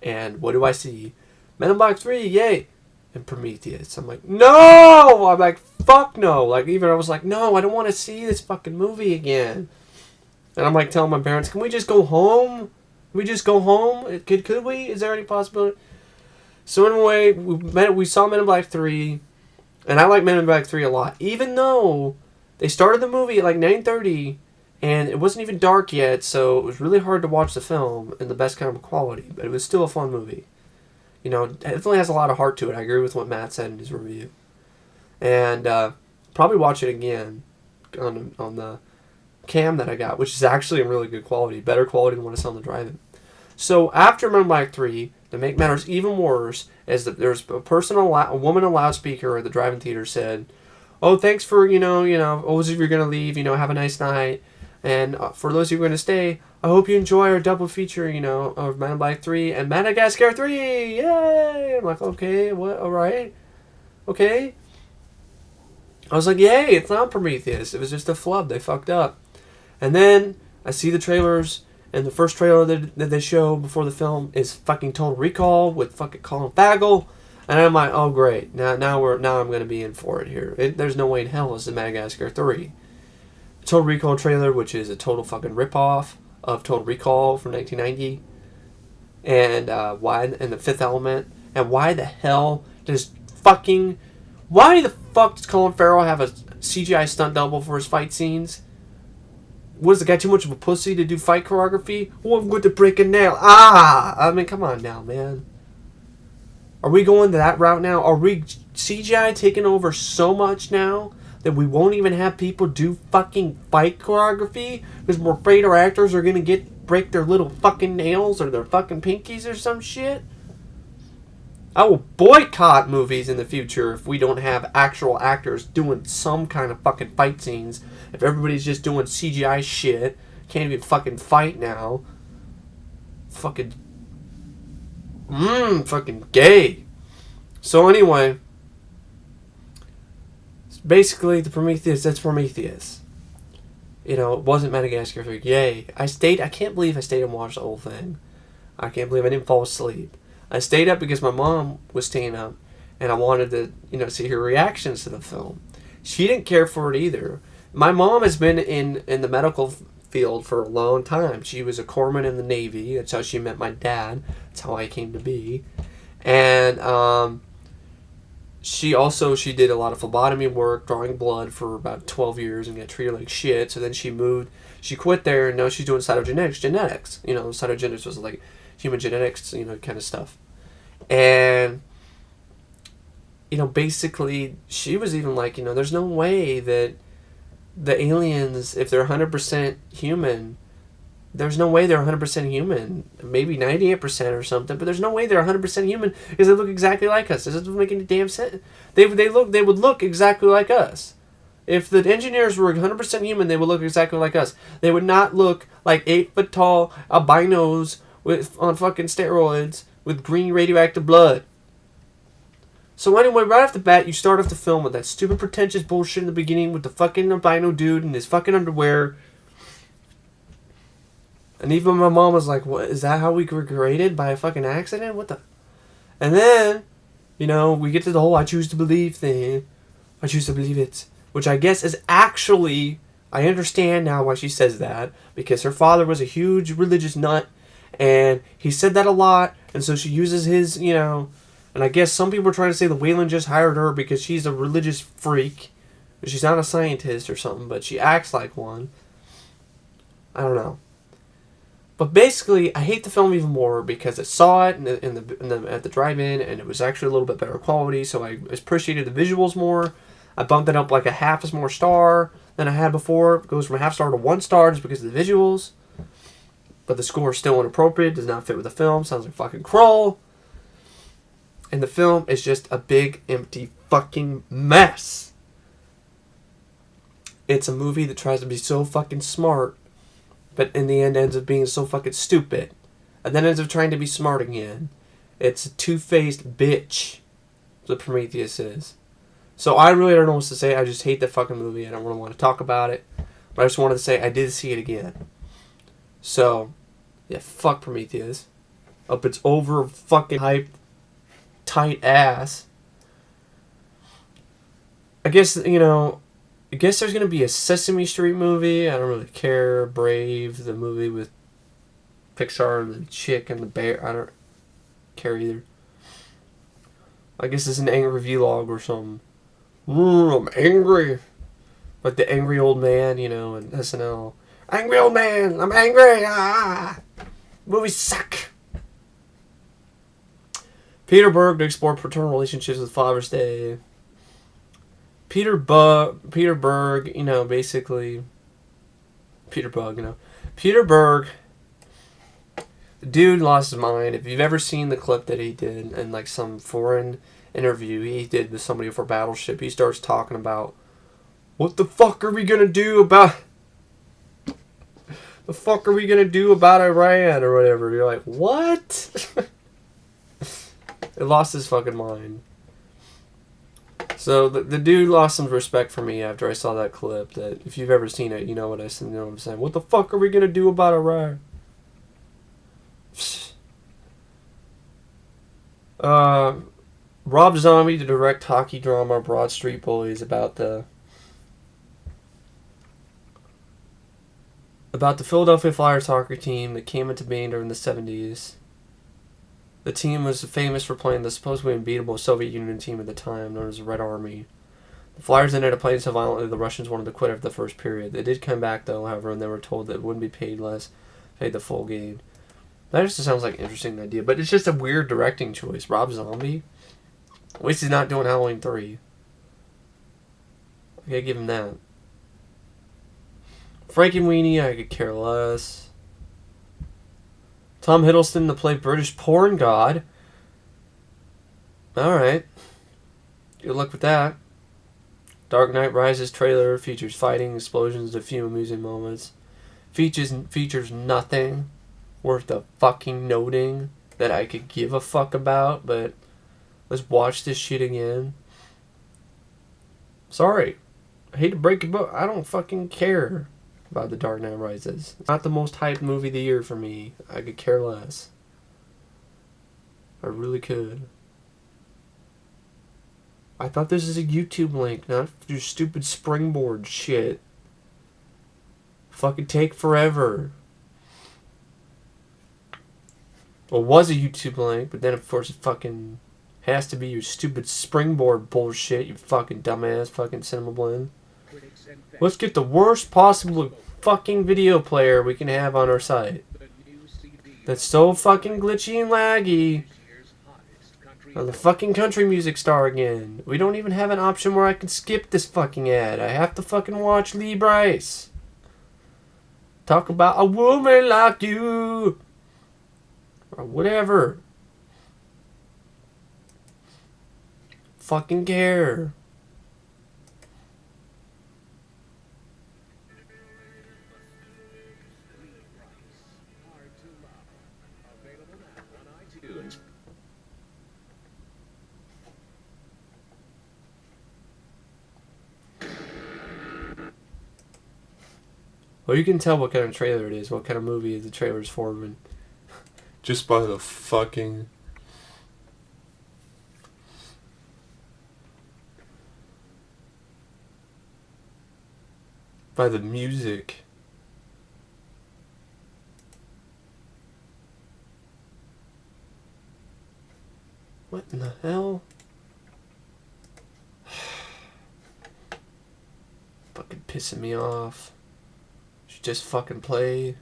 And what do I see? Men in Black 3, yay! And Prometheus. I'm like, no! I'm like, fuck no! Like, even I was like, no, I don't want to see this fucking movie again. And I'm like telling my parents, can we just go home? Can we just go home? Could we? Is there any possibility? So anyway, we saw Men in Black 3. And I like Men in Black 3 a lot. Even though they started the movie at like 9:30. And it wasn't even dark yet. So it was really hard to watch the film in the best kind of quality. But it was still a fun movie. You know, it definitely has a lot of heart to it. I agree with what Matt said in his review. And probably watch it again on the cam that I got, which is actually in really good quality, better quality than what I saw on the drive-in. So after Men in Black 3, to make matters even worse, is that there's a woman in a loudspeaker at the drive-in theater said, "Oh, thanks for, you know, those of you who are going to leave, you know, have a nice night. And for those of you who are going to stay, I hope you enjoy our double feature, you know, of Man in Black 3 and Madagascar 3. Yay! I'm like, okay, what? All right, okay. I was like, yay! It's not Prometheus. It was just a flub. They fucked up. And then I see the trailers, and the first trailer that they show before the film is fucking Total Recall with fucking Colin Farrell. And I'm like, oh great, now I'm gonna be in for it here. There's no way in hell it's the Madagascar 3. Total Recall trailer, which is a total fucking ripoff of Total Recall from 1990, and The Fifth Element, and why the fuck does Colin Farrell have a CGI stunt double for his fight scenes? Was the guy too much of a pussy to do fight choreography? Oh, I'm going to break a nail. I mean, come on now, man. Are we going that route now? Are we CGI taking over so much now that we won't even have people do fucking fight choreography because we're afraid our actors are going to break their little fucking nails or their fucking pinkies or some shit? I will boycott movies in the future if we don't have actual actors doing some kind of fucking fight scenes. If everybody's just doing CGI shit, can't even fucking fight now. Fucking gay. So anyway, basically the Prometheus, that's Prometheus. You know, it wasn't Madagascar 3. Yay. I can't believe I stayed and watched the whole thing. I can't believe I didn't fall asleep. I stayed up because my mom was staying up, and I wanted to, you know, see her reactions to the film. She didn't care for it either. My mom has been in the medical field for a long time. She was a corpsman in the Navy. That's how she met my dad. That's how I came to be. And she did a lot of phlebotomy work, drawing blood for about 12 years and got treated like shit. So then she quit there, and now she's doing cytogenetics. You know, cytogenetics was like human genetics, you know, kind of stuff. And, you know, basically, she was even like, you know, there's no way that the aliens, if they're 100% human, there's no way they're 100% human. Maybe 98% or something, but there's no way they're 100% human because they look exactly like us. This doesn't make any damn sense. They would look exactly like us. If the engineers were 100% human, they would look exactly like us. They would not look like 8-foot tall albinos on fucking steroids with green radioactive blood. So anyway, right off the bat, you start off the film with that stupid pretentious bullshit in the beginning with the fucking albino dude in his fucking underwear. And even my mom was like, what, is that how we were created? By a fucking accident? What the? And then, you know, we get to the whole I choose to believe thing. I choose to believe it. Which I guess is actually, I understand now why she says that. Because her father was a huge religious nut. And he said that a lot, and so she uses his, you know, and I guess some people are trying to say that Wayland just hired her because she's a religious freak. She's not a scientist or something, but she acts like one. I don't know. But basically, I hate the film even more because I saw it at the drive-in, and it was actually a little bit better quality, so I appreciated the visuals more. I bumped it up like a half as more star than I had before. It goes from a half star to 1 star just because of the visuals. But the score is still inappropriate, does not fit with the film, sounds like fucking Kroll. And the film is just a big, empty fucking mess. It's a movie that tries to be so fucking smart, but in the end ends up being so fucking stupid. And then ends up trying to be smart again. It's a two-faced bitch, what Prometheus is. So I really don't know what to say. I just hate the fucking movie. I don't really want to talk about it. But I just wanted to say I did see it again. So, yeah, fuck Prometheus. Up its over fucking hyped, tight ass. I guess, you know, there's going to be a Sesame Street movie. I don't really care. Brave, the movie with Pixar and the chick and the bear. I don't care either. I guess it's an angry vlog or something. I'm angry. Like the angry old man, you know, in SNL. Angry old man, I'm angry. Movies suck. Peter Berg to explore paternal relationships with Father's Day. Peter Berg, you know, basically. Peter Berg. The dude lost his mind. If you've ever seen the clip that he did in like some foreign interview he did with somebody for Battleship, he starts talking about what the fuck are we gonna do about The fuck are we gonna do about Iran or whatever? You're like, what? It lost his fucking mind. So the dude lost some respect for me after I saw that clip. That if you've ever seen it, you know what I'm saying. What the fuck are we gonna do about Iran? Rob Zombie to direct hockey drama Broad Street Bullies about the Philadelphia Flyers soccer team that came into being during the 70s. The team was famous for playing the supposedly unbeatable Soviet Union team at the time, known as the Red Army. The Flyers ended up playing so violently the Russians wanted to quit after the first period. They did come back, though, however, and they were told that it wouldn't be paid the full game. That just sounds like an interesting idea, but it's just a weird directing choice. Rob Zombie? At least he's not doing Halloween 3. I gotta give him that. Frankenweenie, I could care less. Tom Hiddleston to play British porn god. Alright. Good luck with that. Dark Knight Rises trailer features fighting, explosions, a few amusing moments. Features nothing worth the fucking noting that I could give a fuck about, but let's watch this shit again. Sorry. I hate to break it, but I don't fucking care about The Dark Knight Rises. It's not the most hyped movie of the year for me. I could care less. I really could. I thought this is a YouTube link, not your stupid springboard shit. Fucking take forever. Well, it was a YouTube link, but then of course it fucking has to be your stupid springboard bullshit, you fucking dumbass fucking Cinema Blend. Let's get the worst possible fucking video player we can have on our site. That's so fucking glitchy and laggy. Oh, the fucking country music star again. We don't even have an option where I can skip this fucking ad. I have to fucking watch Lee Bryce talk about a woman like you. Or whatever. Fucking care. Well, you can tell what kind of trailer it is, what kind of movie the trailer's forming. Just by the fucking... by the music. What in the hell? Fucking pissing me off. Should just fucking play.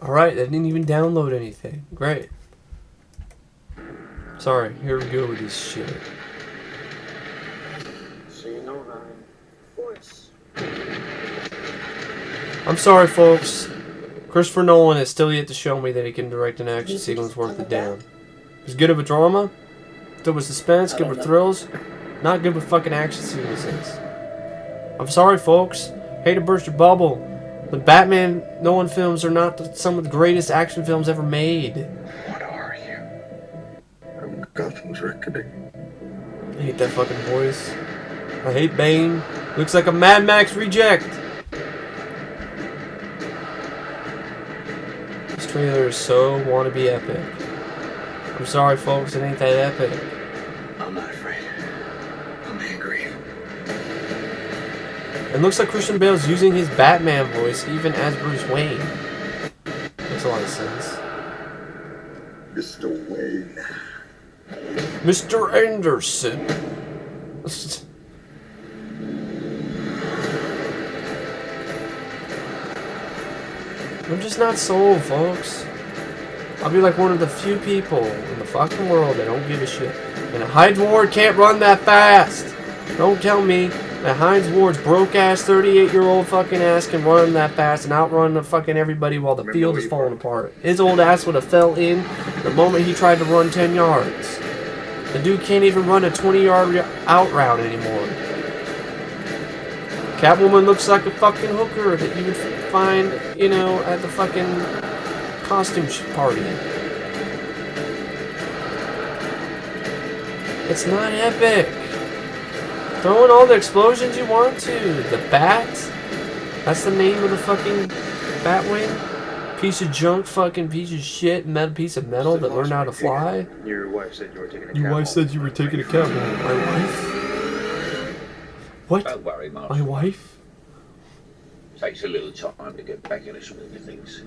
Alright, I didn't even download anything. Great. Sorry, here we go with this shit. So you know about voice. I'm sorry, folks. Christopher Nolan has still yet to show me that he can direct an action sequence worth a damn. He's good with drama, good with suspense, good with thrills, not good with fucking action sequences. I'm sorry, folks. Hate to burst your bubble. The Batman Nolan films are not some of the greatest action films ever made. What are you? I'm Gotham's reckoning. I hate that fucking voice. I hate Bane. Looks like a Mad Max reject. This trailer is so wannabe epic. I'm sorry, folks, it ain't that epic. I'm not afraid. I'm angry. It looks like Christian Bale's using his Batman voice even as Bruce Wayne. Makes a lot of sense. Mr. Wayne. Mr. Anderson. I'm just not sold, folks. I'll be like one of the few people in the fucking world that don't give a shit. And a Hydra Ward can't run that fast. Don't tell me That Heinz Ward's broke-ass 38-year-old fucking ass can run that fast and outrun the fucking everybody while the field is falling apart. His old ass would have fell in the moment he tried to run 10 yards. The dude can't even run a 20-yard out route anymore. Catwoman looks like a fucking hooker that you would find, you know, at the fucking costume party. It's not epic. Throw in all the explosions you want to. The bats. That's the name of the fucking Batwing. Piece of junk, fucking piece of shit, piece of metal that learned how to fly. Your wife said you were taking a cab. Your wife said you were taking a cab home. My wife? What? Don't worry, Mark. My wife? Takes a little time to get back in the swing of things.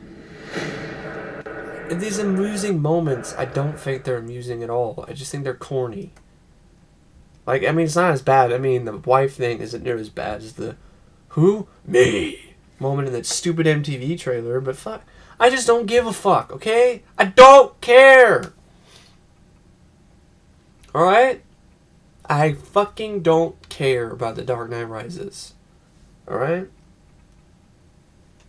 In these amusing moments, I don't think they're amusing at all. I just think they're corny. Like, I mean, it's not as bad. I mean, the wife thing isn't near as bad as the who? Me moment in that stupid MTV trailer, but fuck. I just don't give a fuck, okay? I don't care! Alright? I fucking don't care about The Dark Knight Rises. Alright?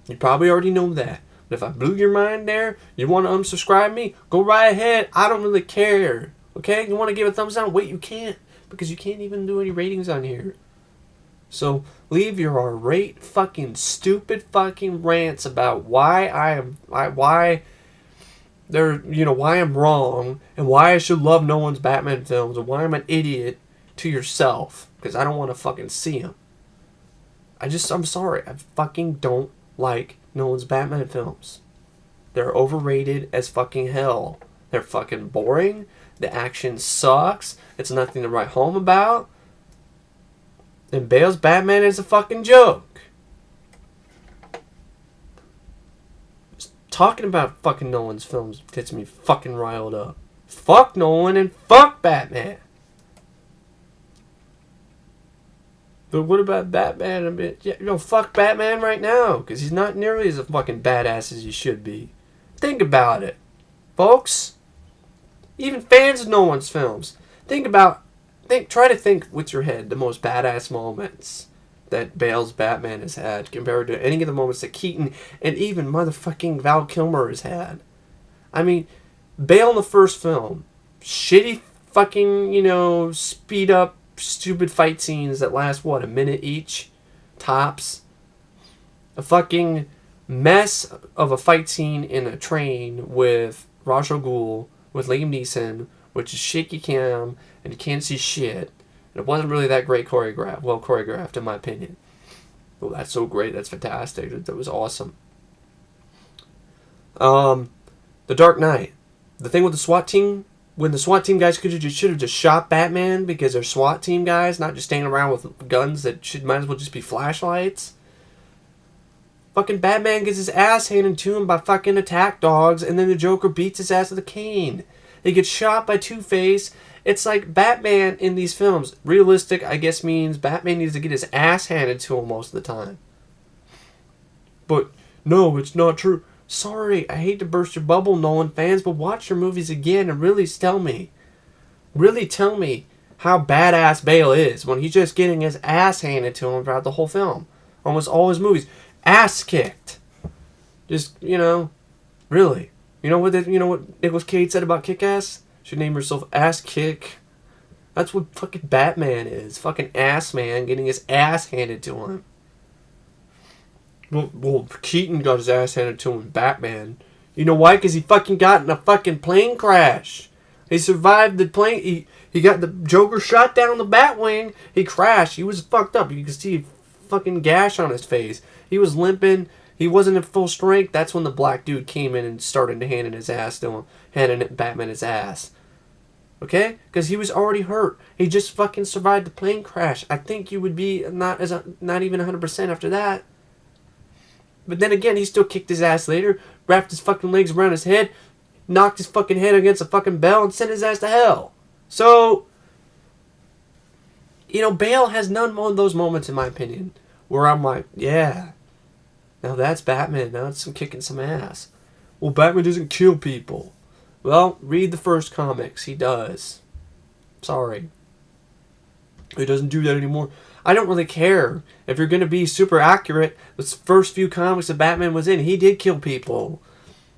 You probably already know that. But if I blew your mind there, you want to unsubscribe me, go right ahead. I don't really care. Okay? You want to give a thumbs down? Wait, you can't. Because you can't even do any ratings on here. So, leave your irate fucking stupid fucking rants about why why I'm wrong and why I should love Nolan's Batman films and why I'm an idiot to yourself. Because I don't want to fucking see them. I'm sorry. I fucking don't like Nolan's Batman films. They're overrated as fucking hell. They're fucking boring. The action sucks. It's nothing to write home about. And Bale's Batman is a fucking joke. Just talking about fucking Nolan's films gets me fucking riled up. Fuck Nolan and fuck Batman. But what about Batman? I mean, yeah, fuck Batman right now. Because he's not nearly as a fucking badass as he should be. Think about it, folks. Even fans of Nolan's films. Try to think with your head the most badass moments that Bale's Batman has had compared to any of the moments that Keaton and even motherfucking Val Kilmer has had. I mean, Bale in the first film, shitty fucking, speed up, stupid fight scenes that last, a minute each? Tops. A fucking mess of a fight scene in a train with Ra's al Ghul, with Liam Neeson, which is shaky cam, and you can't see shit. And it wasn't really that well choreographed in my opinion. Oh, that's so great, that's fantastic, that was awesome. The Dark Knight. The thing with the SWAT team, when the SWAT team guys should have just shot Batman because they're SWAT team guys, not just standing around with guns that might as well just be flashlights. Fucking Batman gets his ass handed to him by fucking attack dogs, and then the Joker beats his ass with a cane. He gets shot by Two-Face. It's like Batman in these films. Realistic, I guess, means Batman needs to get his ass handed to him most of the time. But, no, it's not true. Sorry, I hate to burst your bubble, Nolan fans, but watch your movies again and really tell me how badass Bale is when he's just getting his ass handed to him throughout the whole film. Almost all his movies. Ass kicked. Just, really. You know what Nicolas Cage said about Kick-Ass? Should name herself Ass Kick. That's what fucking Batman is. Fucking ass man getting his ass handed to him. Well, Keaton got his ass handed to him in Batman. You know why? Because he fucking got in a fucking plane crash. He survived the plane. He got the Joker shot down the Batwing. He crashed. He was fucked up. You can see a fucking gash on his face. He was limping. He wasn't at full strength. That's when the black dude came in and started handing Batman his ass. Okay? Because he was already hurt. He just fucking survived the plane crash. I think you would be not even 100% after that. But then again, he still kicked his ass later, wrapped his fucking legs around his head, knocked his fucking head against a fucking bell, and sent his ass to hell. So, Bale has none of those moments, in my opinion, where I'm like, yeah, now that's Batman. Now it's kicking some ass. Well, Batman doesn't kill people. Well, read the first comics. He does. Sorry. He doesn't do that anymore. I don't really care. If you're going to be super accurate, the first few comics that Batman was in, he did kill people.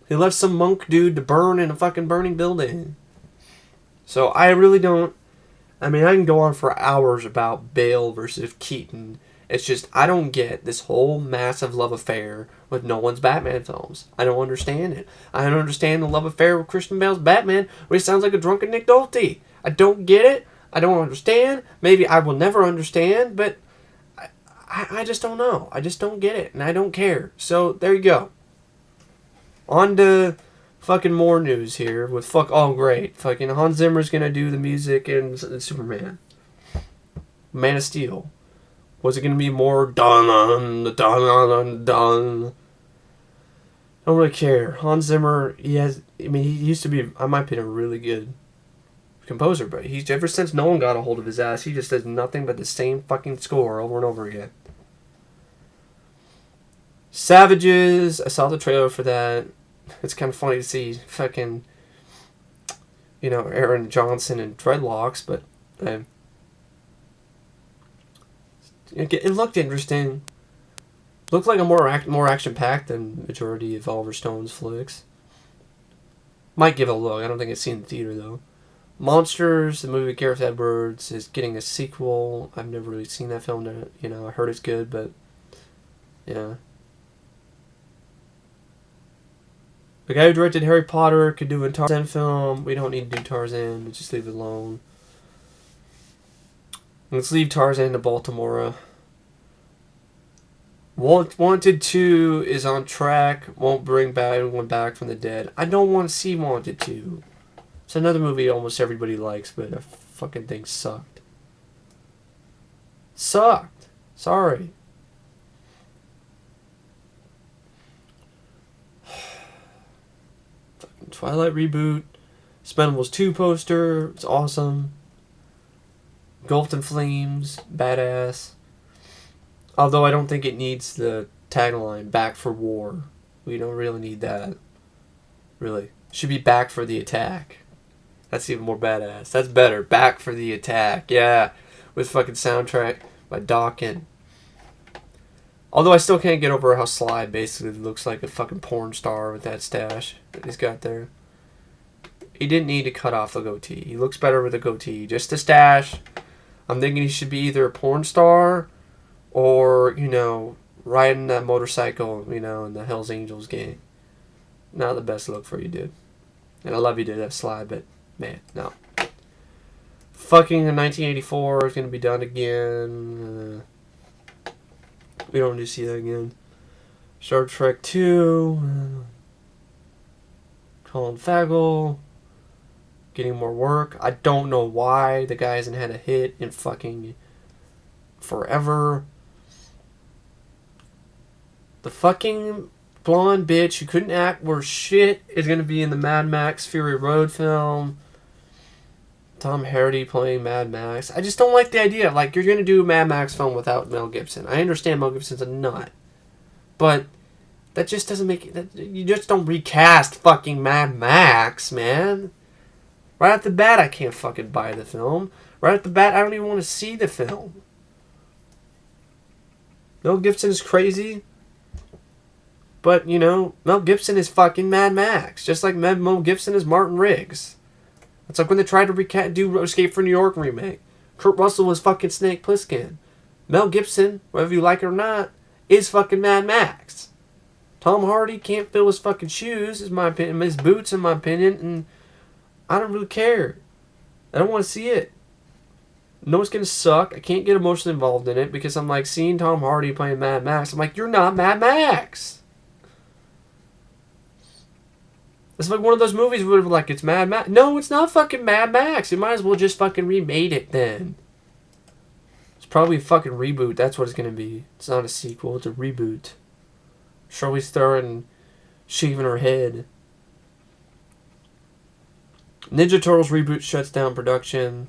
He left some monk dude to burn in a fucking burning building. So I really don't... I mean, I can go on for hours about Bale versus Keaton. It's just, I don't get this whole massive love affair with Nolan's Batman films. I don't understand it. I don't understand the love affair with Christian Bale's Batman, where he sounds like a drunken Nick Nolte. I don't get it. I don't understand. Maybe I will never understand, but I just don't know. I just don't get it, and I don't care. So, there you go. On to fucking more news here with oh, great. Fucking Hans Zimmer's gonna do the music in Superman. Man of Steel. Was it gonna be more dun dun dun dun? I don't really care. Hans Zimmer, he used to be, in my opinion, a really good composer, but he's ever since Nolan got a hold of his ass, he just does nothing but the same fucking score over and over again. Savages, I saw the trailer for that. It's kind of funny to see fucking, Aaron Johnson in dreadlocks, but it looked interesting. Looked like a more action packed than majority of Oliver Stone's flicks. Might give it a look. I don't think it's seen in the theater though. Monsters, the movie with Gareth Edwards, is getting a sequel. I've never really seen that film. I heard it's good, but yeah. The guy who directed Harry Potter could do a Tarzan film. We don't need to do Tarzan. We'll just leave it alone. Let's leave Tarzan to Baltimore. Wanted 2 is on track. Won't bring anyone back from the dead. I don't want to see Wanted 2. It's another movie almost everybody likes, but I fucking think sucked. Sucked. Sorry. Fucking Twilight reboot. Expendables 2 poster. It's awesome. Engulfed in Flames. Badass. Although I don't think it needs the tagline, Back for War. We don't really need that. Really. It should be Back for the Attack. That's even more badass. That's better. Back for the Attack. Yeah. With fucking soundtrack by Dawkins. Although I still can't get over how Sly basically looks like a fucking porn star with that stash that he's got there. He didn't need to cut off the goatee. He looks better with a goatee. Just a stash. I'm thinking he should be either a porn star or, riding that motorcycle, in the Hells Angels gang. Not the best look for you, dude. And I love you, dude, that Sly, but, man, no. Fucking in 1984 is going to be done again. We don't need to see that again. Star Trek 2. Colin Farrell. Getting more work. I don't know why the guy hasn't had a hit in fucking forever. The fucking blonde bitch who couldn't act worth shit is going to be in the Mad Max Fury Road film. Tom Hardy playing Mad Max. I just don't like the idea. Like, you're going to do a Mad Max film without Mel Gibson. I understand Mel Gibson's a nut. But that just doesn't make it... You just don't recast fucking Mad Max, man. Right off the bat, I can't fucking buy the film. Right off the bat, I don't even want to see the film. Mel Gibson is crazy. But, Mel Gibson is fucking Mad Max. Just like Mel Gibson is Martin Riggs. It's like when they tried to do Escape from New York remake. Kurt Russell was fucking Snake Plissken. Mel Gibson, whether you like it or not, is fucking Mad Max. Tom Hardy can't fill his fucking shoes, is my opinion. His boots, in my opinion. And I don't really care. I don't want to see it. No, it's going to suck. I can't get emotionally involved in it because I'm like seeing Tom Hardy playing Mad Max. I'm like, you're not Mad Max. It's like one of those movies where like it's Mad Max. No, it's not fucking Mad Max. You might as well just fucking remade it then. It's probably a fucking reboot. That's what it's going to be. It's not a sequel. It's a reboot. Charlize Theron shaving her head. Ninja Turtles reboot shuts down production.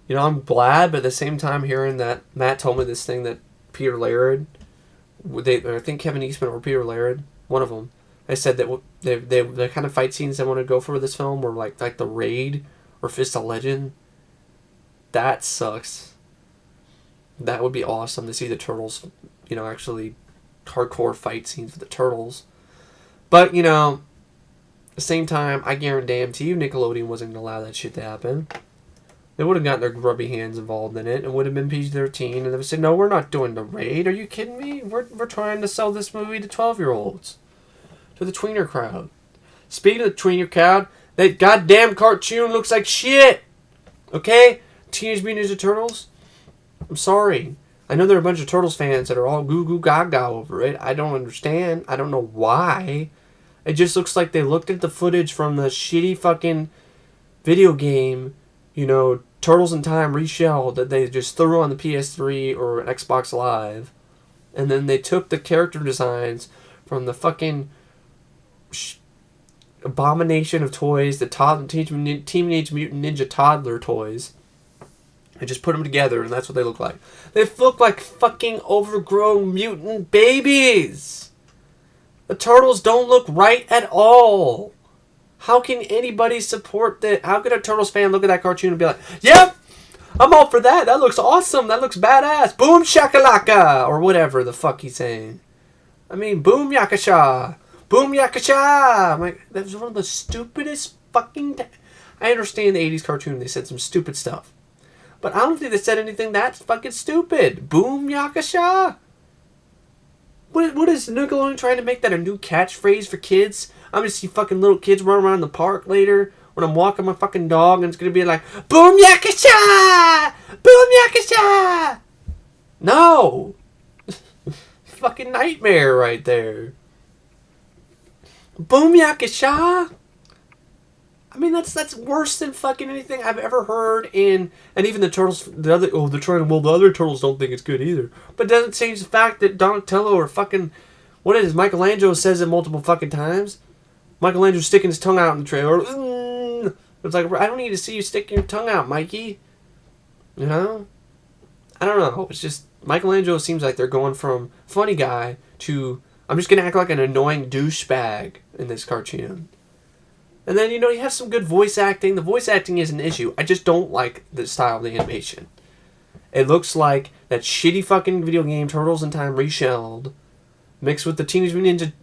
I'm glad, but at the same time hearing that Matt told me this thing that Peter Laird, I think Kevin Eastman or Peter Laird, one of them, they said that the kind of fight scenes they want to go for this film were like the Raid or Fist of Legend. That sucks. That would be awesome to see the Turtles, you know, actually hardcore fight scenes with the Turtles. But, you know, at the same time, I guarantee you Nickelodeon wasn't going to allow that shit to happen. They would have gotten their grubby hands involved in it. It would have been PG-13. And they would say, no, we're not doing the raid. Are you kidding me? We're trying to sell this movie to 12-year-olds. To the tweener crowd. Speaking of the tweener crowd, that goddamn cartoon looks like shit. Okay? Teenage Mutant Ninja Turtles? I'm sorry. I know there are a bunch of Turtles fans that are all goo-goo gaga over it. I don't understand. I don't know why. It just looks like they looked at the footage from the shitty fucking video game, you know, Turtles in Time reshelled that they just threw on the PS3 or Xbox Live. And then they took the character designs from the fucking abomination of toys, the Teenage Mutant Ninja Toddler toys. And just put them together, and that's what they look like. They look like fucking overgrown mutant babies. The Turtles don't look right at all. How can anybody support that? How could a Turtles fan look at that cartoon and be like, yep, I'm all for that. That looks awesome. That looks badass. Boom shakalaka. Or whatever the fuck he's saying. I mean, boom yakasha. Boom yakasha. I'm like, that was one of the stupidest fucking... I understand the 80s cartoon. They said some stupid stuff. But I don't think they said anything that's fucking stupid. Boom yakasha. What is Nickelodeon trying to make that a new catchphrase for kids? I'm gonna see fucking little kids run around the park later when I'm walking my fucking dog, and it's gonna be like, boom yakasha! Boom yakasha! No! Fucking nightmare right there. Boom yakasha! I mean, that's worse than fucking anything I've ever heard in... And even the Turtles... they're trying to... Well, the other Turtles don't think it's good either. But it doesn't change the fact that Donatello or fucking... What it is, Michelangelo says it multiple fucking times. Michelangelo's sticking his tongue out in the trailer. It's like, I don't need to see you sticking your tongue out, Mikey. You know? I don't know. It's just... Michelangelo seems like they're going from funny guy to... I'm just going to act like an annoying douchebag in this cartoon. And then, you know, you have some good voice acting. The voice acting is an issue. I just don't like the style of the animation. It looks like that shitty fucking video game Turtles in Time reshelled, mixed with the Teenage Mutant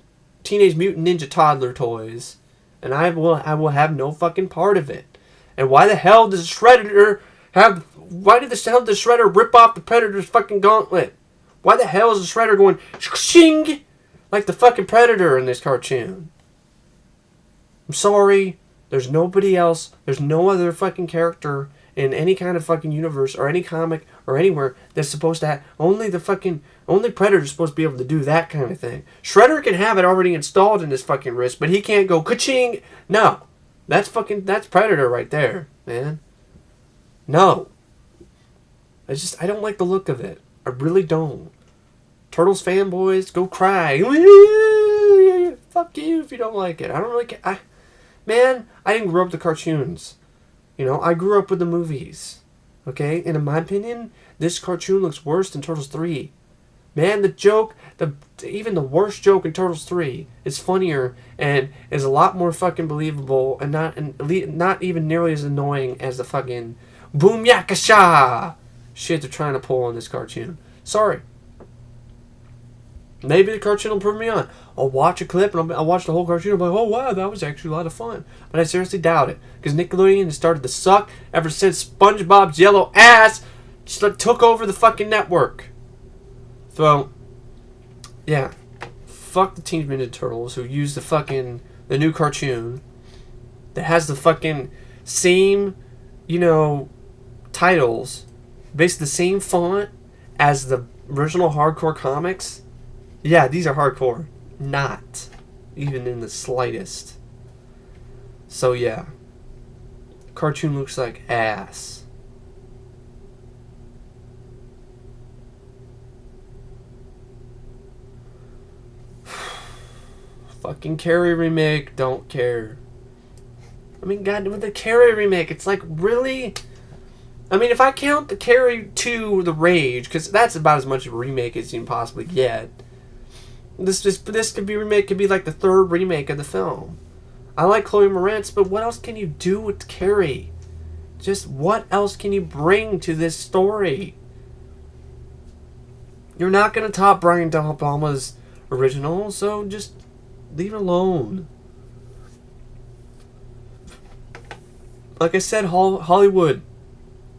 Ninja Toddler toys. And I will have no fucking part of it. And why the hell does Shredder have... Why did the hell does Shredder rip off the Predator's fucking gauntlet? Why the hell is the Shredder going... Shing! Like the fucking Predator in this cartoon? I'm sorry, there's nobody else, there's no other fucking character in any kind of fucking universe or any comic or anywhere that's supposed to have, only Predator's supposed to be able to do that kind of thing. Shredder can have it already installed in his fucking wrist, but he can't go ka-ching. No, that's Predator right there, man. No. I don't like the look of it. I really don't. Turtles fanboys, go cry. Fuck you if you don't like it. I don't really care. Man, I didn't grow up with the cartoons. You know, I grew up with the movies. Okay? And in my opinion, this cartoon looks worse than Turtles 3. Man, the joke, even the worst joke in Turtles 3 is funnier and is a lot more fucking believable and not even nearly as annoying as the fucking boom yakasha shit they're trying to pull in this cartoon. Sorry. Maybe the cartoon will prove me on. I'll watch a clip and I'll watch the whole cartoon and I'll be like, oh wow, that was actually a lot of fun. But I seriously doubt it. Because Nickelodeon has started to suck ever since SpongeBob's yellow ass just took over the fucking network. So, yeah. Fuck the Teenage Mutant Ninja Turtles who use the new cartoon that has the fucking same, you know, titles. Basically the same font as the original hardcore comics. Yeah, these are hardcore. Not even in the slightest. So yeah. Cartoon looks like ass. Fucking Carrie remake, don't care. I mean, God, with the Carrie remake, it's like, really? I mean, if I count the Carrie 2 The Rage, because that's about as much of a remake as you can possibly get. This could be like the third remake of the film. I like Chloe Moretz, but what else can you do with Carrie? Just what else can you bring to this story? You're not going to top Brian De Palma's original, so just leave it alone. Like I said, Hollywood,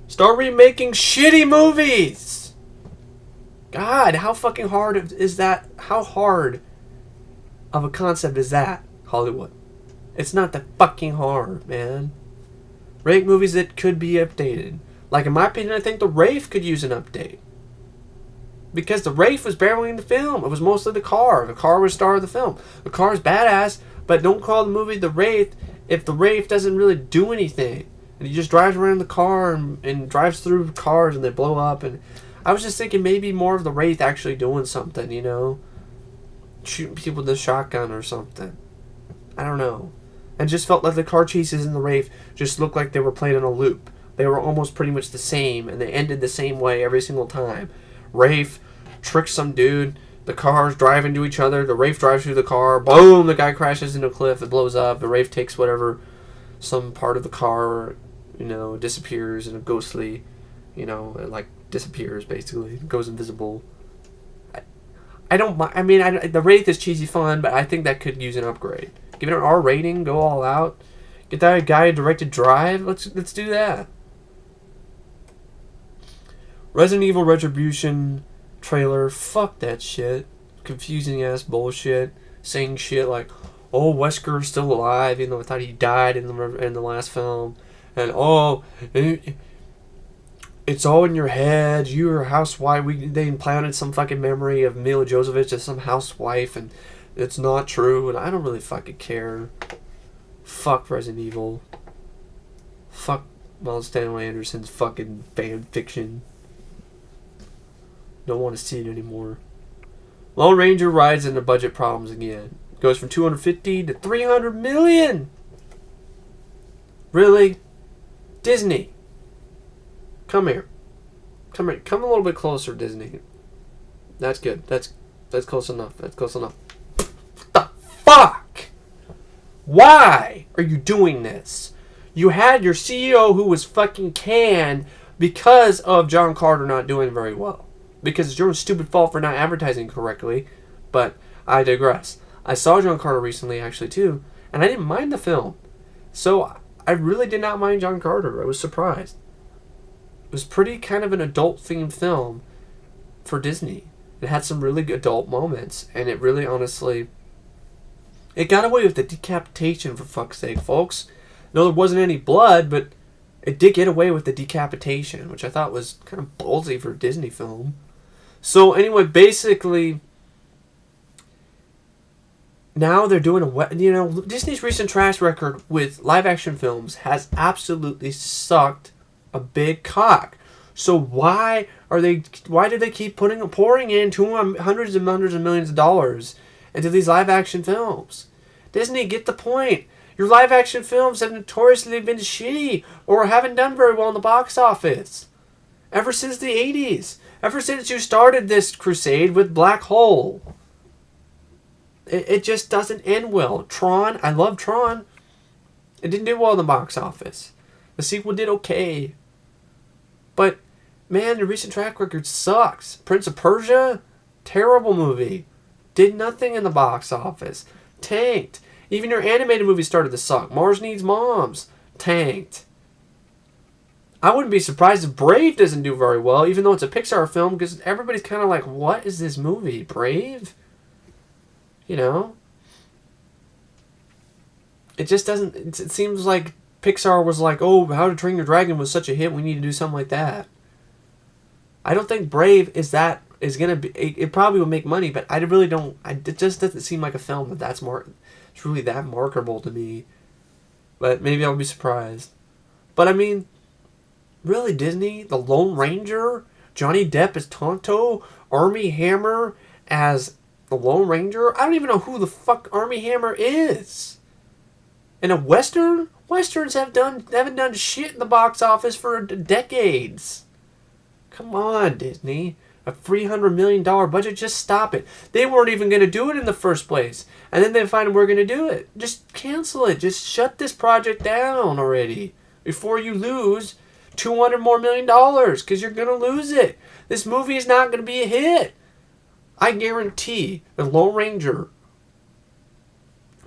start remaking shitty movies! God, how fucking hard is that? How hard of a concept is that, Hollywood? It's not that fucking hard, man. Rate movies that could be updated. Like, in my opinion, I think The Wraith could use an update. Because The Wraith was barely in the film. It was mostly the car. The car was the star of the film. The car is badass, but don't call the movie The Wraith if The Wraith doesn't really do anything. And he just drives around the car and drives through cars and they blow up. And I was just thinking maybe more of The Wraith actually doing something, you know? Shooting people with a shotgun or something. I don't know. And just felt like the car chases in The Wraith just looked like they were playing on a loop. They were almost pretty much the same, and they ended the same way every single time. Wraith tricks some dude, the cars drive into each other, the Wraith drives through the car, boom, the guy crashes into a cliff, it blows up, the Wraith takes whatever, some part of the car, you know, disappears in a ghostly, you know, it like disappears basically, goes invisible. I don't mind, I mean, the Wraith is cheesy fun, but I think that could use an upgrade. Give it an R rating, go all out. Get that guy a directed drive. Let's do that. Resident Evil Retribution trailer. Fuck that shit. Confusing ass bullshit. Saying shit like, oh, Wesker's still alive, even though I thought he died in the last film. And oh, it's all in your head. You're a housewife. They implanted some fucking memory of Mila Jovovich as some housewife, and it's not true, and I don't really fucking care. Fuck Resident Evil. Fuck Miles Stanley Anderson's fucking fan fiction. Don't want to see it anymore. Lone Ranger rides into budget problems again. Goes from 250 to 300 million. Really? Disney. Come here. Come here. Come a little bit closer, Disney. That's good. That's close enough. That's close enough. Fuck! Why are you doing this? You had your CEO who was fucking canned because of John Carter not doing very well. Because it's your own stupid fault for not advertising correctly. But I digress. I saw John Carter recently, actually, too. And I didn't mind the film. So I really did not mind John Carter. I was surprised. It was pretty kind of an adult-themed film for Disney. It had some really good adult moments. And it really, honestly... It got away with the decapitation, for fuck's sake, folks. No, there wasn't any blood, but it did get away with the decapitation, which I thought was kind of ballsy for a Disney film. So, anyway, basically, now they're doing Disney's recent trash record with live-action films has absolutely sucked a big cock. So why do they keep pouring in hundreds and hundreds of millions of dollars into these live-action films? Disney, get the point. Your live-action films have notoriously been shitty or haven't done very well in the box office. Ever since the 80s. Ever since you started this crusade with Black Hole. It just doesn't end well. Tron, I love Tron. It didn't do well in the box office. The sequel did okay. But, man, the recent track record sucks. Prince of Persia, terrible movie. Did nothing in the box office. Tanked. Even your animated movie started to suck. Mars Needs Moms. Tanked. I wouldn't be surprised if Brave doesn't do very well, even though it's a Pixar film, because everybody's kind of like, what is this movie? Brave? You know? It just doesn't... It seems like Pixar was like, oh, How to Train Your Dragon was such a hit, we need to do something like that. I don't think Brave is going to be... It probably will make money, but I really don't... It just doesn't seem like a film that's it's really that marketable to me. But maybe I'll be surprised. But I mean, really, Disney? The Lone Ranger? Johnny Depp as Tonto? Armie Hammer as the Lone Ranger? I don't even know who the fuck Armie Hammer is. And a Western? Westerns haven't done shit in the box office for decades. Come on, Disney. A $300 million budget, just stop it. They weren't even going to do it in the first place. And then they find we're going to do it. Just cancel it. Just shut this project down already. Before you lose $200 more million, because you're going to lose it. This movie is not going to be a hit. I guarantee the Lone Ranger,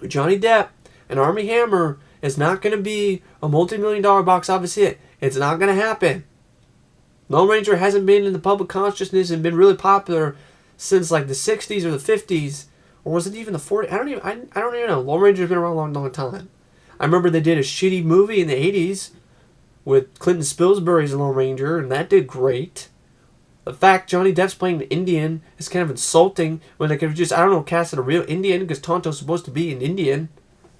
Johnny Depp, and Armie Hammer is not going to be a multi-million-dollar box office hit. It's not going to happen. Lone Ranger hasn't been in the public consciousness and been really popular since like the 60s or the 50s, or was it even the 40s? I don't even know. Lone Ranger's been around a long, long time. I remember they did a shitty movie in the 80s with Clinton Spilsbury's Lone Ranger, and that did great. The fact Johnny Depp's playing an Indian is kind of insulting when they could have just, I don't know, casted a real Indian because Tonto's supposed to be an Indian,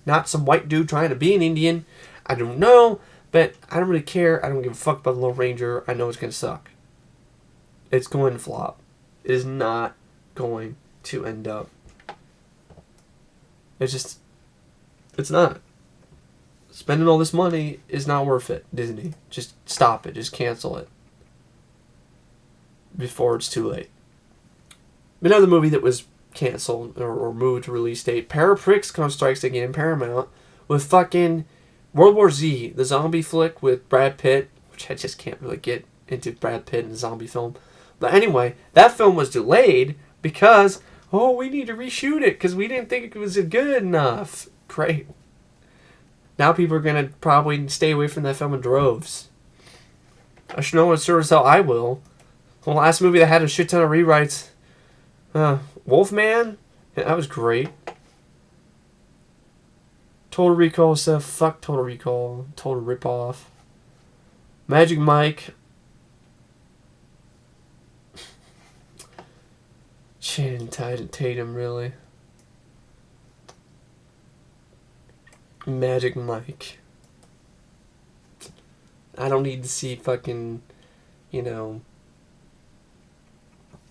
not some white dude trying to be an Indian. I don't know, but I don't really care. I don't give a fuck about the Lone Ranger. I know it's going to suck. It's going to flop. It is not going to end up. It's not. Spending all this money is not worth it, Disney. Just stop it. Just cancel it. Before it's too late. Another movie that was canceled or moved to release date. Pair of Pricks comes strikes again, Paramount, with fucking World War Z, the zombie flick with Brad Pitt, which I just can't really get into Brad Pitt in a zombie film. But anyway, that film was delayed because, we need to reshoot it because we didn't think it was good enough. Great. Now people are going to probably stay away from that film in droves. I should know as sure as hell I will. The last movie that had a shit ton of rewrites, Wolfman, yeah, that was great. Total Recall stuff, fuck Total Recall, total ripoff. Magic Mike, Channing Tatum, really. Magic Mike. I don't need to see fucking,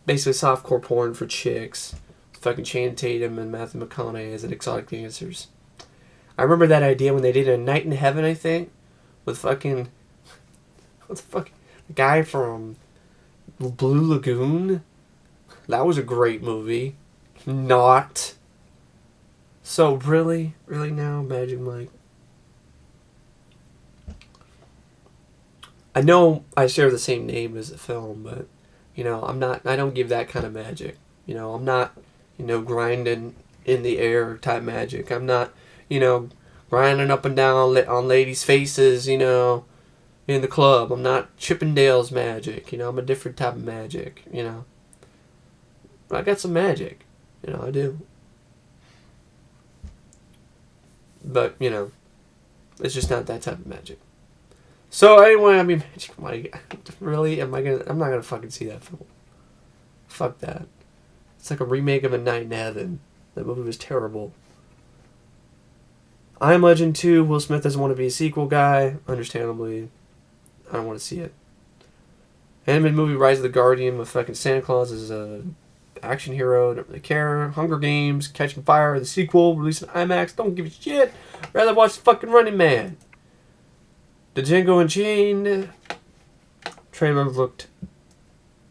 basically softcore porn for chicks. Fucking Channing Tatum and Matthew McConaughey as an exotic dancers. I remember that idea when they did A Night in Heaven, I think, with fucking, the guy from Blue Lagoon. That was a great movie. Not. So really now, Magic Mike. I know I share the same name as the film, but I don't give that kind of magic. I'm not, grinding in the air type magic. I'm not, grinding up and down on ladies' faces, in the club. I'm not Chippendales magic. I'm a different type of magic, But I got some magic. I do. But, it's just not that type of magic. So anyway, Magic Mike, really? I'm not gonna fucking see that film. Fuck that. It's like a remake of A Night in Heaven. That movie was terrible. I Am Legend 2, Will Smith doesn't want to be a sequel guy. Understandably, I don't want to see it. Animated movie Rise of the Guardian with fucking Santa Claus as a action hero. Don't really care. Hunger Games, Catching Fire, the sequel, released in IMAX. Don't give a shit. Rather watch fucking Running Man. The Django Unchained trailer looked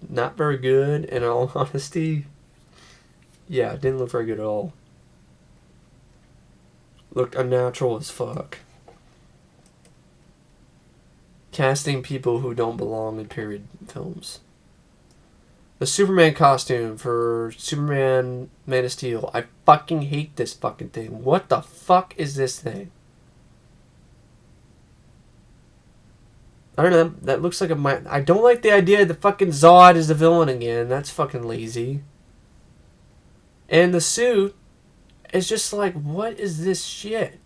not very good, in all honesty. Yeah, it didn't look very good at all. Looked unnatural as fuck. Casting people who don't belong in period films. The Superman costume for Superman Man of Steel. I fucking hate this fucking thing. What the fuck is this thing? I don't know. That looks like I don't like the idea that fucking Zod is the villain again. That's fucking lazy. And the suit is just like, what is this shit?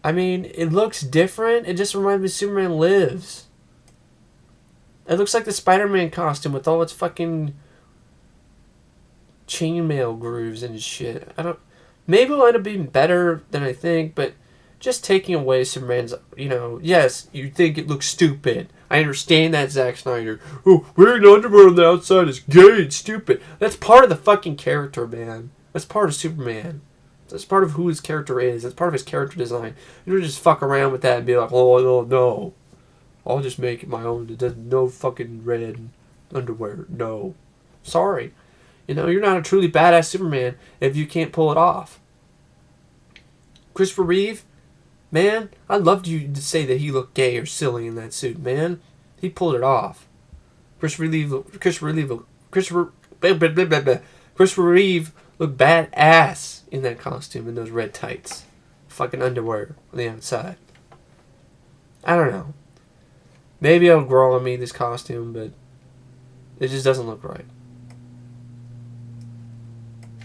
It looks different. It just reminds me of Superman Lives. It looks like the Spider-Man costume with all its fucking chainmail grooves and shit. Maybe it'll end up being better than I think, but just taking away Superman's, yes, you think it looks stupid. I understand that, Zack Snyder. Oh, wearing underwear on the outside is gay and stupid. That's part of the fucking character, man. That's part of Superman. That's part of who his character is. That's part of his character design. You don't just fuck around with that and be like, oh, no. I'll just make it my own. There's no fucking red underwear. No. Sorry. You're not a truly badass Superman if you can't pull it off. Christopher Reeve, man, I'd love you to say that he looked gay or silly in that suit, man. He pulled it off. Christopher Blah, blah, blah, blah, blah. Christopher Reeve looked badass in that costume, in those red tights. Fucking underwear on the outside. I don't know. Maybe it'll grow on me, this costume, but it just doesn't look right.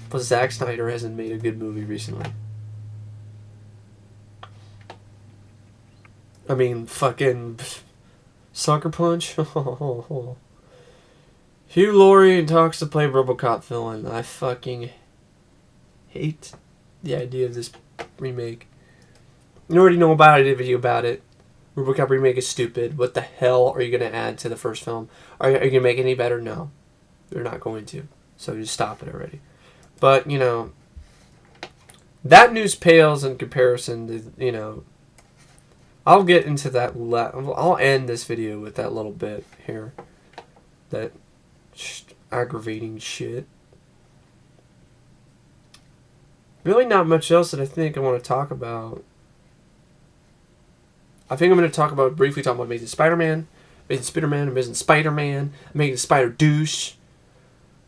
But Zack Snyder hasn't made a good movie recently. I mean, fucking Sucker Punch. Hugh Laurie talks to play Robocop villain. I fucking hate the idea of this remake. You already know about it. I did a video about it. Robocop remake is stupid. What the hell are you going to add to the first film? Are you going to make it any better? No. They're not going to. So just stop it already. But, you know, that news pales in comparison to, you know, I'll get into that. I'll end this video with that little bit here. That aggravating shit. Really not much else that I think I want to talk about. I think I'm going to talk about, briefly talk about Amazing Spider-Man, Amazing Spider-Man, Amazing Spider-Man, Amazing Spider Douche.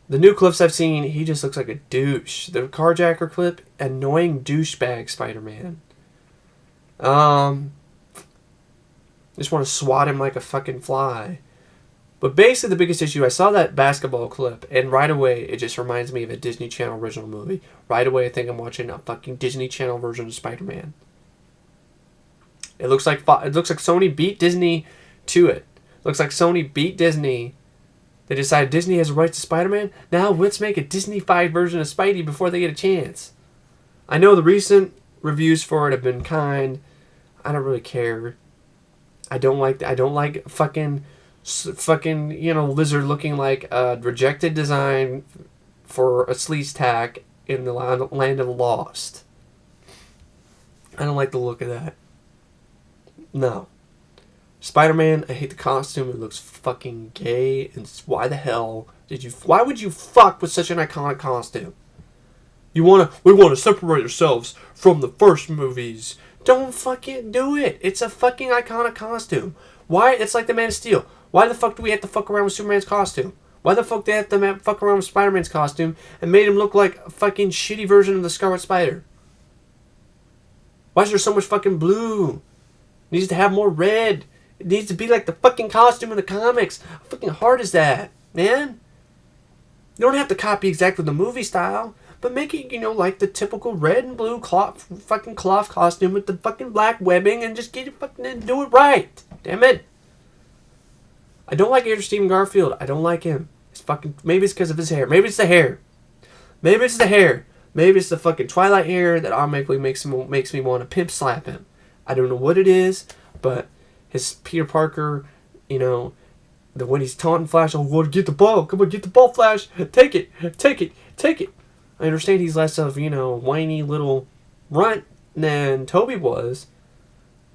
The new clips I've seen, he just looks like a douche. The carjacker clip, annoying douchebag Spider-Man. Just want to swat him like a fucking fly. But basically the biggest issue, I saw that basketball clip, and right away it just reminds me of a Disney Channel original movie. Right away I think I'm watching a fucking Disney Channel version of Spider-Man. It looks like Sony beat Disney to it. Looks like Sony beat Disney. They decided Disney has the rights to Spider-Man. Now let's make a Disney-fied version of Spidey before they get a chance. I know the recent reviews for it have been kind. I don't really care. I don't like fucking you know, lizard looking like a rejected design for a sleaze tack in the land of the lost. I don't like the look of that. No. Spider-Man, I hate the costume. It looks fucking gay. And why the hell why would you fuck with such an iconic costume? We want to separate ourselves from the first movies. Don't fucking do it. It's a fucking iconic costume. Why? It's like the Man of Steel. Why the fuck do we have to fuck around with Superman's costume? Why the fuck do they have to fuck around with Spider-Man's costume and made him look like a fucking shitty version of the Scarlet Spider? Why is there so much fucking blue? It needs to have more red. It needs to be like the fucking costume in the comics. How fucking hard is that, man? You don't have to copy exactly the movie style, but make it, you know, like the typical red and blue cloth costume with the fucking black webbing, and just get it fucking and do it right. Damn it. I don't like Andrew Steven Garfield. I don't like him. It's fucking, maybe it's because of his hair. Maybe it's the hair. Maybe it's the hair. Maybe it's the fucking Twilight hair that automatically makes me want to pimp slap him. I don't know what it is, but his Peter Parker, you know, when he's taunting Flash, oh, well, get the ball. Come on, get the ball, Flash. Take it. Take it. Take it. I understand he's less of, you know, whiny little runt than Toby was.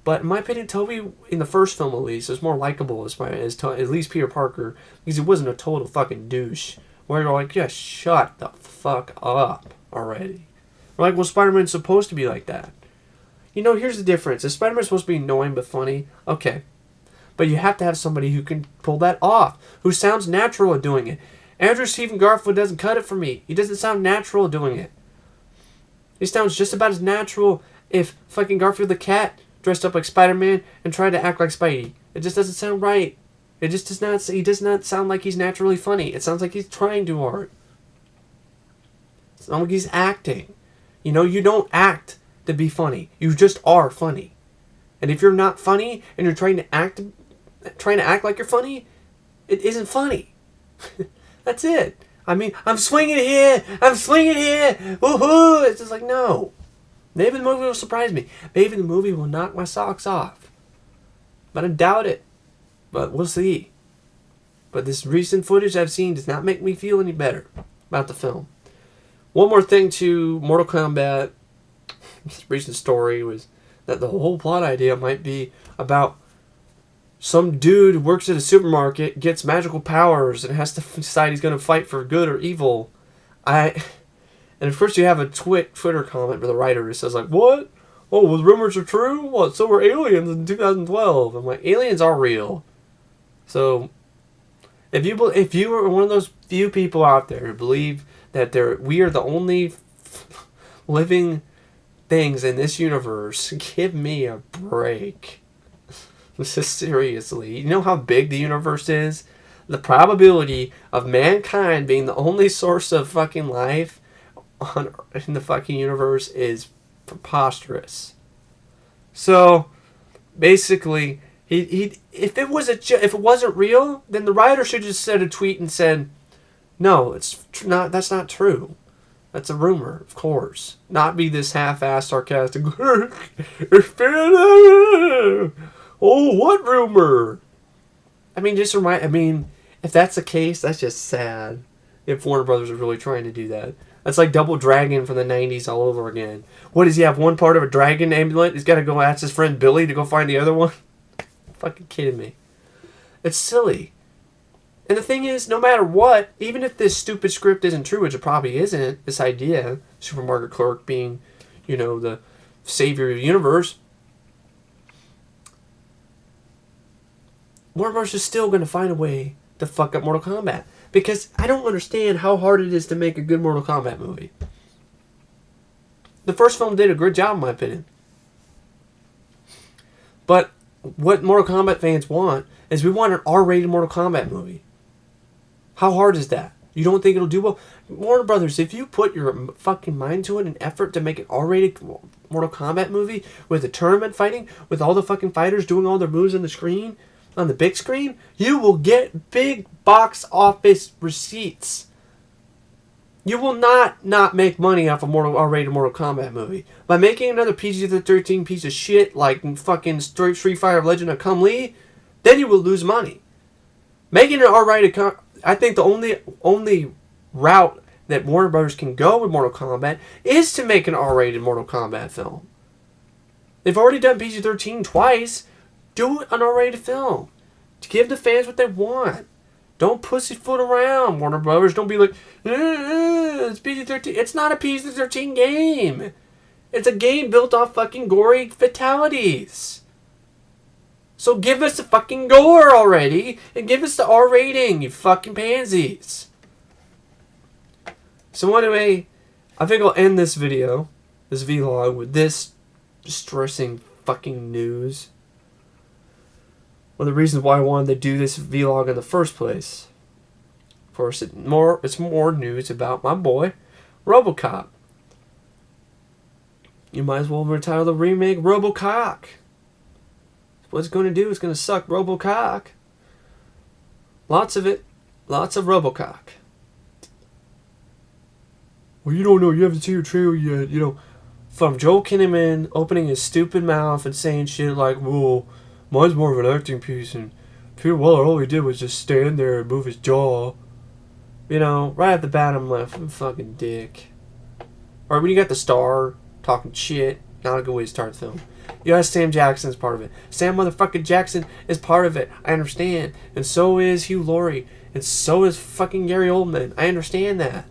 But in my opinion, Toby, in the first film at least, is more likable as at least Peter Parker, because he wasn't a total fucking douche. Where you're like, yeah, shut the fuck up already. We're like, well, Spider-Man's supposed to be like that. You know, here's the difference. If Spider-Man's supposed to be annoying but funny, okay. But you have to have somebody who can pull that off, who sounds natural at doing it. Andrew Steven Garfield doesn't cut it for me. He doesn't sound natural doing it. He sounds just about as natural if fucking Garfield the cat dressed up like Spider-Man and tried to act like Spidey. It just doesn't sound right. It just does not. He does not sound like he's naturally funny. It sounds like he's trying too hard. It sounds like he's acting. You know, you don't act to be funny. You just are funny. And if you're not funny and you're trying to act like you're funny, it isn't funny. That's it. I mean, I'm swinging here. I'm swinging here. Woohoo! It's just like, no. Maybe the movie will surprise me. Maybe the movie will knock my socks off. But I doubt it. But we'll see. But this recent footage I've seen does not make me feel any better about the film. One more thing to Mortal Kombat. This recent story was that the whole plot idea might be about some dude who works at a supermarket, gets magical powers, and has to decide he's going to fight for good or evil. And at first you have a Twitter comment where the writer says, like, what? Oh, well, the rumors are true? What? So were aliens in 2012. I'm like, aliens are real. So, If you are one of those few people out there who believe that we are the only living things in this universe, give me a break. This is seriously. You know how big the universe is? The probability of mankind being the only source of fucking life in the fucking universe is preposterous. So, basically, if it wasn't real, then the writer should just said a tweet and said, "No, that's not true. That's a rumor, of course." Not be this half-assed sarcastic. Oh, what rumor? I mean, if that's the case, that's just sad. If Warner Brothers is really trying to do that. That's like Double Dragon from the 90s all over again. What, does he have one part of a dragon amulet? He's got to go ask his friend Billy to go find the other one? Fucking kidding me. It's silly. And the thing is, no matter what, even if this stupid script isn't true, which it probably isn't, this idea, supermarket clerk being, the savior of the universe, Warner Bros. Is still going to find a way to fuck up Mortal Kombat. Because I don't understand how hard it is to make a good Mortal Kombat movie. The first film did a good job, in my opinion. But what Mortal Kombat fans want is we want an R-rated Mortal Kombat movie. How hard is that? You don't think it'll do well? Warner Brothers, if you put your fucking mind to it and effort to make an R-rated Mortal Kombat movie with the tournament fighting, with all the fucking fighters doing all their moves on the screen, on the big screen, you will get big box office receipts. You will not make money off a R-rated Mortal Kombat movie. By making another PG-13 piece of shit like fucking Street Fighter Legend of Kung Lee, then you will lose money. Making an R-rated, I think the only route that Warner Brothers can go with Mortal Kombat is to make an R-rated Mortal Kombat film. They've already done PG-13 twice. Do an R-rated film. To give the fans what they want. Don't pussyfoot around, Warner Brothers. Don't be like, it's PG-13. It's not a PG-13 game. It's a game built off fucking gory fatalities. So give us the fucking gore already, and give us the R rating, you fucking pansies. So anyway, I think I'll end this video, this vlog, with this distressing fucking news. One of the reasons why I wanted to do this vlog in the first place. Of course, it's more news about my boy, Robocop. You might as well retitle the remake Robocock. What it's going to do is going to suck Robocock. Lots of it. Lots of Robocock. Well, you don't know. You haven't seen your trailer yet. From Joel Kinnaman opening his stupid mouth and saying shit like, well, mine's more of an acting piece, and Peter Weller, all he did was just stand there and move his jaw. Right off the bat, I'm like, fucking dick. Or when you got the star talking shit, not a good way to start the film. Yes, Sam Jackson's part of it. Sam motherfucking Jackson is part of it. I understand. And so is Hugh Laurie. And so is fucking Gary Oldman. I understand that.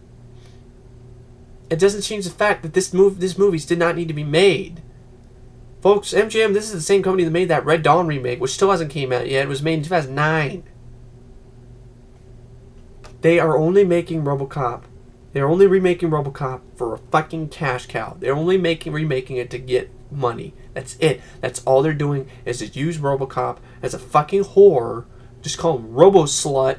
It doesn't change the fact that this movies did not need to be made. Folks, MGM, this is the same company that made that Red Dawn remake, which still hasn't came out yet. It was made in 2009. They are only making Robocop. They're only remaking Robocop for a fucking cash cow. They're only remaking it to get money. That's it. That's all they're doing is to use Robocop as a fucking whore. Just call him Robo-Slut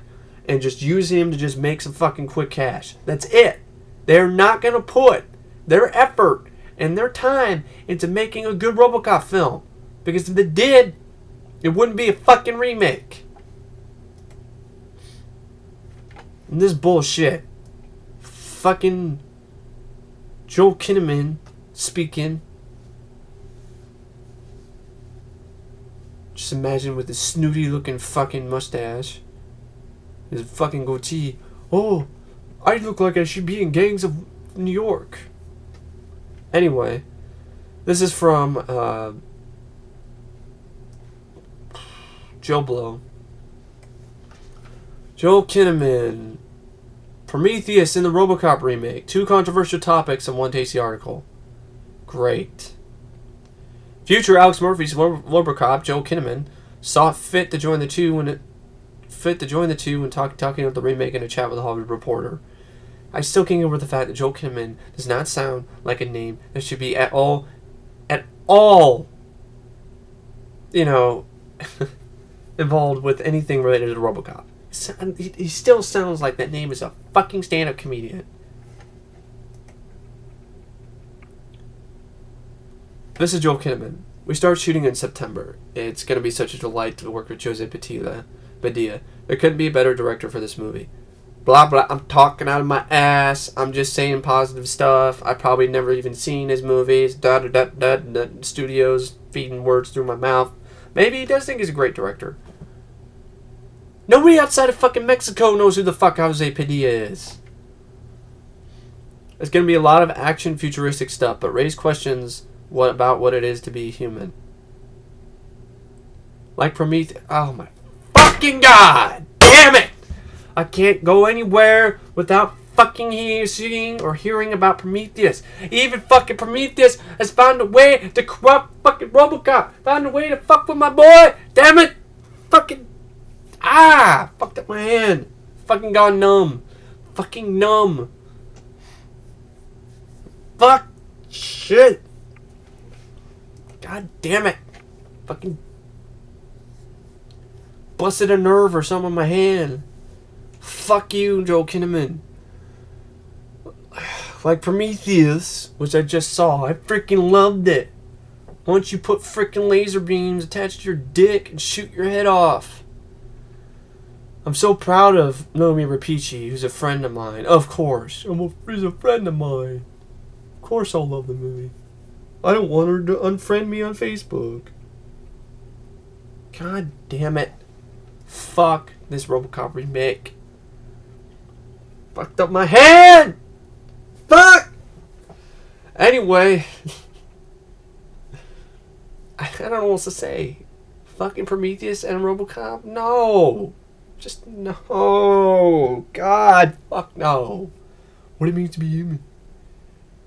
and just use him to just make some fucking quick cash. That's it. They're not going to put their effort and their time into making a good Robocop film. Because if they did, it wouldn't be a fucking remake. And this bullshit. Fucking Joel Kinnaman speaking. Just imagine with his snooty looking fucking mustache. His fucking goatee. Oh, I look like I should be in Gangs of New York. Anyway, this is from Joe Blow. Joel Kinnaman. Prometheus in the Robocop remake. 2 controversial topics and 1 tasty article. Great. Future Alex Murphy's Robocop, Joel Kinnaman, saw fit to join the two when it fit to join the two when talking about the remake in a chat with a Hollywood reporter. I still can't get over the fact that Joel Kinnaman does not sound like a name that should be at all, you know, involved with anything related to Robocop. He still sounds like that name is a fucking stand-up comedian. This is Joel Kinnaman. We start shooting in September. It's going to be such a delight to work with Jose Padilla. There couldn't be a better director for this movie. Blah, blah. I'm talking out of my ass. I'm just saying positive stuff. I probably never even seen his movies. Studios feeding words through my mouth. Maybe he does think he's a great director. Nobody outside of fucking Mexico knows who the fuck Jose Padilla is. There's going to be a lot of action futuristic stuff, but raise questions about what it is to be human. Like Prometheus. Oh my fucking god! Damn it! I can't go anywhere without fucking seeing or hearing about Prometheus. Even fucking Prometheus has found a way to corrupt fucking Robocop. Found a way to fuck with my boy. Damn it! Fucking fucked up my hand. Fucking gone numb. Fucking numb. Fuck. Shit. God damn it. Fucking busted a nerve or something in my hand. Fuck you, Joel Kinnaman. Like Prometheus, which I just saw. I freaking loved it. Once you put freaking laser beams attached to your dick and shoot your head off. I'm so proud of Nomi Rapici, who's a friend of mine. Of course. He's a friend of mine. Of course I'll love the movie. I don't want her to unfriend me on Facebook. God damn it. Fuck this Robocop remake. Fucked up my hand! Fuck! Anyway. I don't know what else to say. Fucking Prometheus and Robocop? No! Just no! God! Fuck no! What it means to be human.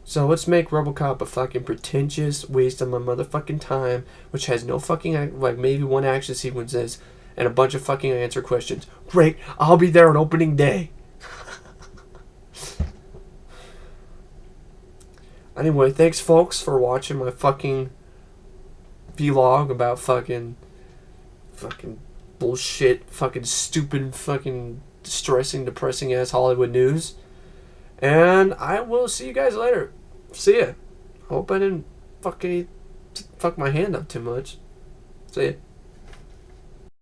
So let's make Robocop a fucking pretentious waste of my motherfucking time, which has no fucking, like, maybe one action sequences and a bunch of fucking answer questions. Great, I'll be there on opening day. Anyway, thanks folks for watching my fucking vlog about fucking bullshit, fucking stupid, fucking distressing, depressing ass Hollywood news. And I will see you guys later. See ya. Hope I didn't fuck my hand up too much. See ya.